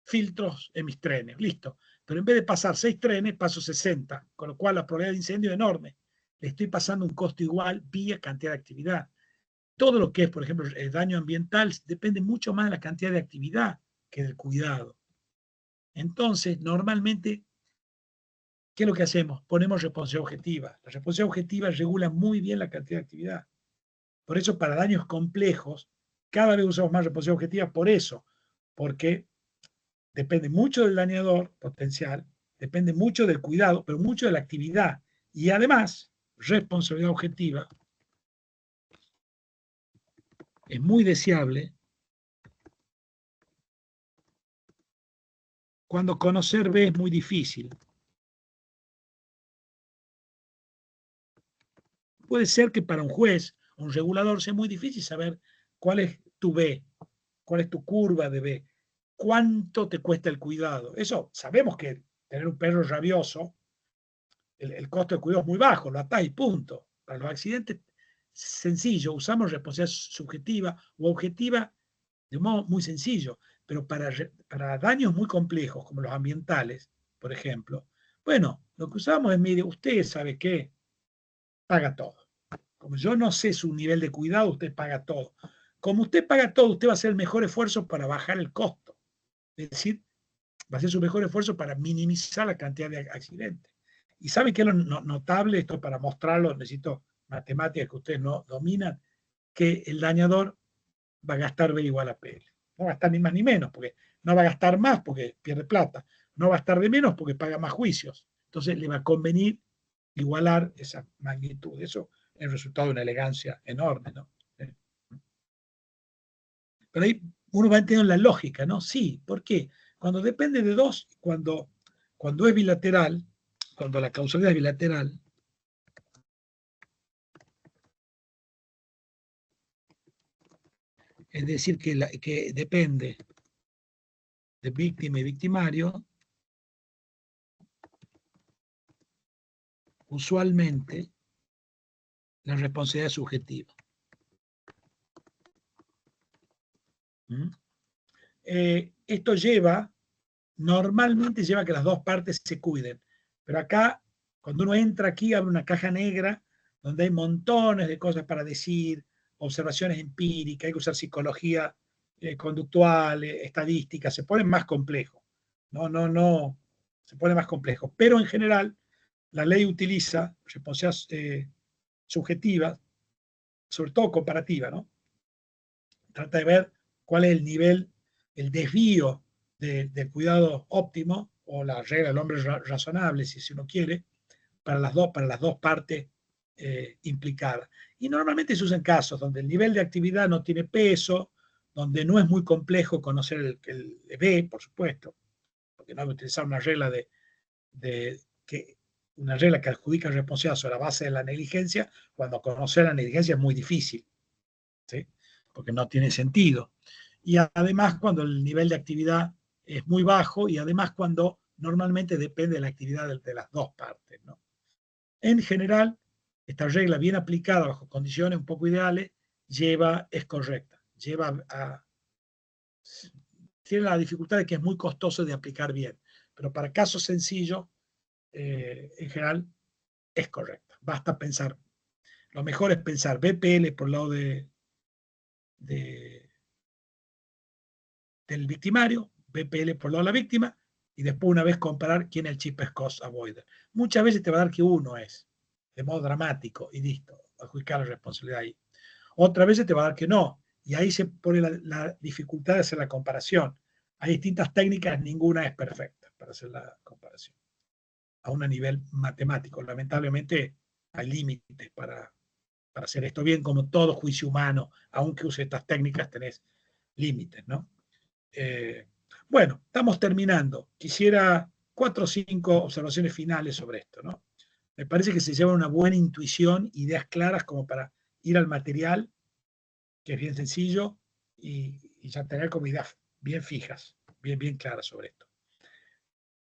filtros en mis trenes, listo. Pero en vez de pasar 6 trenes, paso 60, con lo cual la probabilidad de incendio es enorme. Le estoy pasando un costo igual vía cantidad de actividad. Todo lo que es, por ejemplo, el daño ambiental depende mucho más de la cantidad de actividad que del cuidado. Entonces, normalmente ¿qué es lo que hacemos? Ponemos responsabilidad objetiva. La responsabilidad objetiva regula muy bien la cantidad de actividad. Por eso, para daños complejos, cada vez usamos más responsabilidad objetiva por eso, porque depende mucho del dañador potencial, depende mucho del cuidado, pero mucho de la actividad. Y además, responsabilidad objetiva es muy deseable cuando conocer B es muy difícil. Puede ser que para un juez o un regulador sea muy difícil saber cuál es tu B, cuál es tu curva de B, cuánto te cuesta el cuidado. Eso, sabemos que tener un perro rabioso, el costo de cuidado es muy bajo, lo atás y punto. Para los accidentes, sencillo, usamos responsabilidad subjetiva o objetiva de un modo muy sencillo, pero para daños muy complejos, como los ambientales, por ejemplo, bueno, lo que usamos es, mire, usted sabe qué, paga todo. Como yo no sé su nivel de cuidado, usted paga todo. Como usted paga todo, usted va a hacer el mejor esfuerzo para bajar el costo. Es decir, va a hacer su mejor esfuerzo para minimizar la cantidad de accidentes. ¿Y saben qué es lo notable? Esto para mostrarlo, necesito matemáticas que ustedes no dominan, que el dañador va a gastar B igual a PL. No va a gastar ni más ni menos, porque no va a gastar más porque pierde plata. No va a gastar de menos porque paga más juicios. Entonces le va a convenir igualar esa magnitud. Eso es el resultado de una elegancia enorme, ¿no? Pero ahí uno va entendiendo la lógica, ¿no? Sí, ¿por qué? Cuando depende de dos, cuando es bilateral, cuando la causalidad es bilateral, es decir, que depende de víctima y victimario, usualmente la responsabilidad es subjetiva. Esto normalmente lleva a que las dos partes se cuiden. Pero acá, cuando uno entra aquí, abre una caja negra donde hay montones de cosas para decir, observaciones empíricas, hay que usar psicología conductual, estadística, se pone más complejo. No, se pone más complejo. Pero en general, la ley utiliza responsabilidad subjetiva, sobre todo comparativa, ¿no? Trata de ver cuál es el nivel, el desvío del cuidado óptimo, o la regla del hombre razonable, si uno quiere, para las dos partes implicadas. Y normalmente se usan casos donde el nivel de actividad no tiene peso, donde no es muy complejo conocer el B, por supuesto, porque no hay que utilizar una regla una regla que adjudica responsabilidad sobre la base de la negligencia, cuando conocer la negligencia es muy difícil, ¿sí? Porque no tiene sentido. Y además cuando el nivel de actividad es muy bajo, y además cuando normalmente depende de la actividad de las dos partes, ¿no? En general, esta regla bien aplicada bajo condiciones un poco ideales es correcta. Tiene la dificultad de que es muy costoso de aplicar bien, pero para casos sencillos, en general, es correcta. Basta pensar. Lo mejor es pensar BPL por el lado del victimario, BPL por el lado de la víctima, y después una vez comparar quién es el cheapest cost avoider. Muchas veces te va a dar que uno es, de modo dramático, y listo, adjudicar la responsabilidad ahí. Otras veces te va a dar que no, y ahí se pone la dificultad de hacer la comparación. Hay distintas técnicas, ninguna es perfecta para hacer la comparación a un nivel matemático. Lamentablemente hay límites para hacer esto bien, como todo juicio humano, aunque use estas técnicas, tenés límites, ¿no? Bueno, estamos terminando. Quisiera 4 o 5 observaciones finales sobre esto, ¿no? Me parece que se lleva una buena intuición, ideas claras como para ir al material, que es bien sencillo, y ya tener como ideas bien fijas, bien claras sobre esto.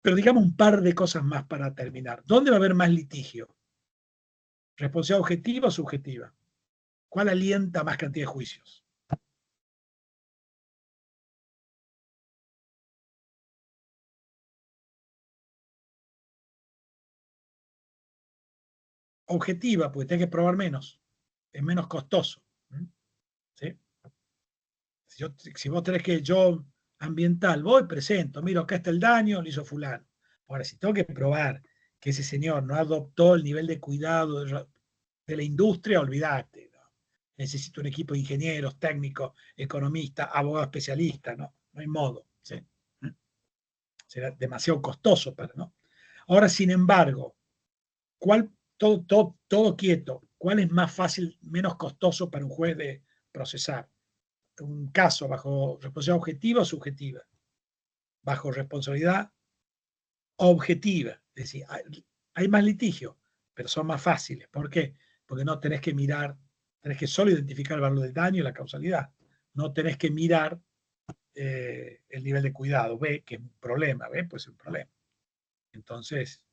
Pero digamos un par de cosas más para terminar. ¿Dónde va a haber más litigio? ¿Responsabilidad objetiva o subjetiva? ¿Cuál alienta más cantidad de juicios? Objetiva, porque tenés que probar menos, es menos costoso. ¿Sí? Si vos tenés que yo ambiental, voy, presento, miro, acá está el daño, lo hizo fulano. Ahora, si tengo que probar que ese señor no adoptó el nivel de cuidado de la industria, olvídate, ¿no? Necesito un equipo de ingenieros, técnicos, economistas, abogados especialistas, ¿no? No hay modo, ¿sí? Será demasiado costoso para, ¿no? Ahora, sin embargo, todo quieto, ¿cuál es más fácil, menos costoso para un juez de procesar? Un caso bajo responsabilidad objetiva o subjetiva. Bajo responsabilidad objetiva. Es decir, hay más litigio, pero son más fáciles. ¿Por qué? Porque no tenés que mirar, tenés que solo identificar el valor del daño y la causalidad. No tenés que mirar el nivel de cuidado. Ve que es un problema, ve, pues es un problema. Entonces,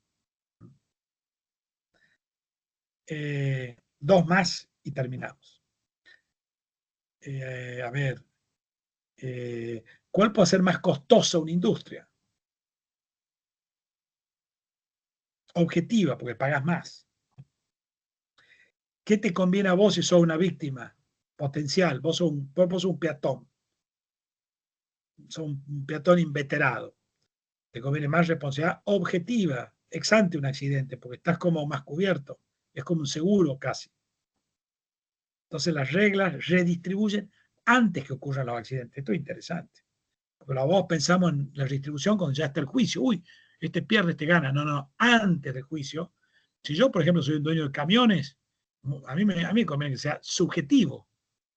dos más y terminamos. A ver, ¿cuál puede ser más costosa una industria? Objetiva, porque pagas más. ¿Qué te conviene a vos si sos una víctima potencial? Vos sos un peatón. Sos un peatón inveterado. Te conviene más responsabilidad objetiva, ex ante un accidente, porque estás como más cubierto. Es como un seguro casi. Entonces las reglas redistribuyen antes que ocurran los accidentes. Esto es interesante. Porque vos pensamos en la redistribución cuando ya está el juicio. Uy, este pierde, este gana. No, no, antes del juicio. Si yo, por ejemplo, soy un dueño de camiones, a mí me conviene que sea subjetivo.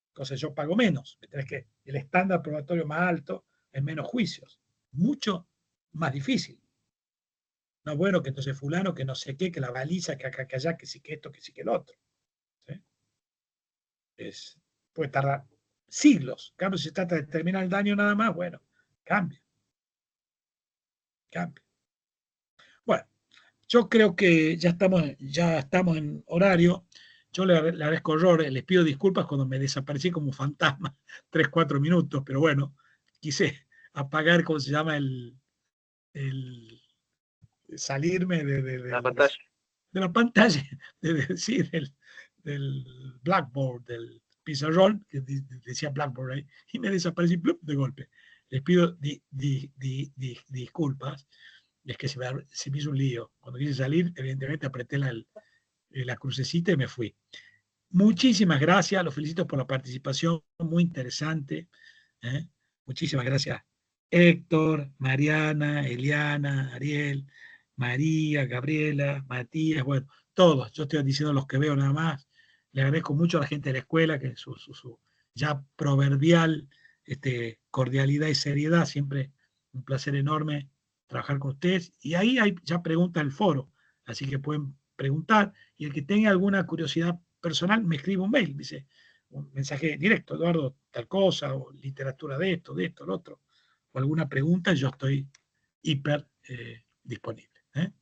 Entonces yo pago menos. Mientras que el estándar probatorio más alto es menos juicios. Mucho más difícil. No es bueno que entonces fulano, que no sé qué, que la baliza, que acá, que allá, que sí que esto, que sí que el otro. ¿Sí? Puede tardar siglos. En cambio, si se trata de determinar el daño nada más, bueno, cambia. Cambia. Bueno, yo creo que ya estamos en horario. Yo le agradezco errores, les pido disculpas cuando me desaparecí como un fantasma, 3, 4 minutos, pero bueno, quise apagar, ¿cómo se llama? El salirme La pantalla. de la pantalla, sí, del Blackboard, del pizarrón, que decía Blackboard ahí, y me desaparecí de golpe. Les pido disculpas, es que se me hizo un lío. Cuando quise salir, evidentemente apreté la crucecita y me fui. Muchísimas gracias, los felicito por la participación, muy interesante. ¿Eh? Muchísimas gracias, Héctor, Mariana, Eliana, Ariel, María, Gabriela, Matías, bueno, todos. Yo estoy diciendo los que veo nada más. Le agradezco mucho a la gente de la escuela que su ya proverbial cordialidad y seriedad, siempre un placer enorme trabajar con ustedes. Y ahí hay ya pregunta el foro, así que pueden preguntar. Y el que tenga alguna curiosidad personal, me escribe un mail, dice un mensaje directo, Eduardo, tal cosa, o literatura de esto, lo otro, o alguna pregunta, yo estoy hiper disponible.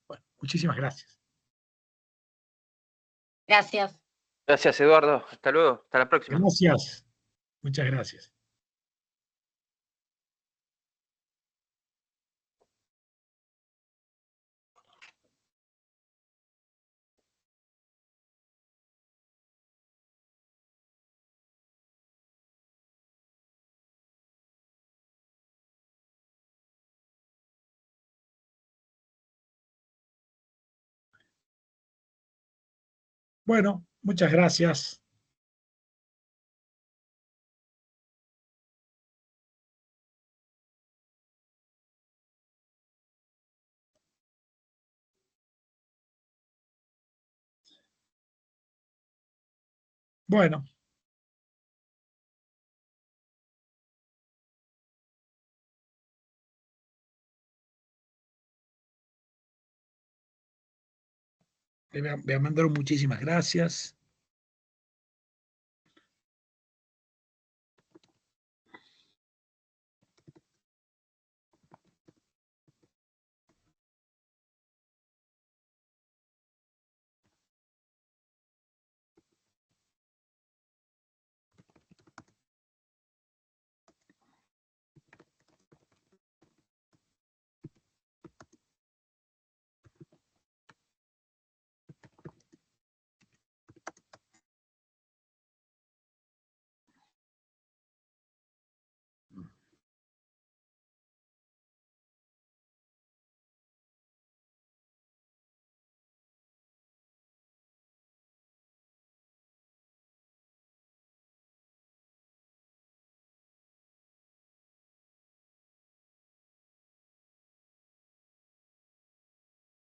Bueno, muchísimas gracias. Gracias. Gracias, Eduardo. Hasta luego. Hasta la próxima. Gracias. Muchas gracias. Bueno, muchas gracias. Bueno. Le voy a mandar muchísimas gracias.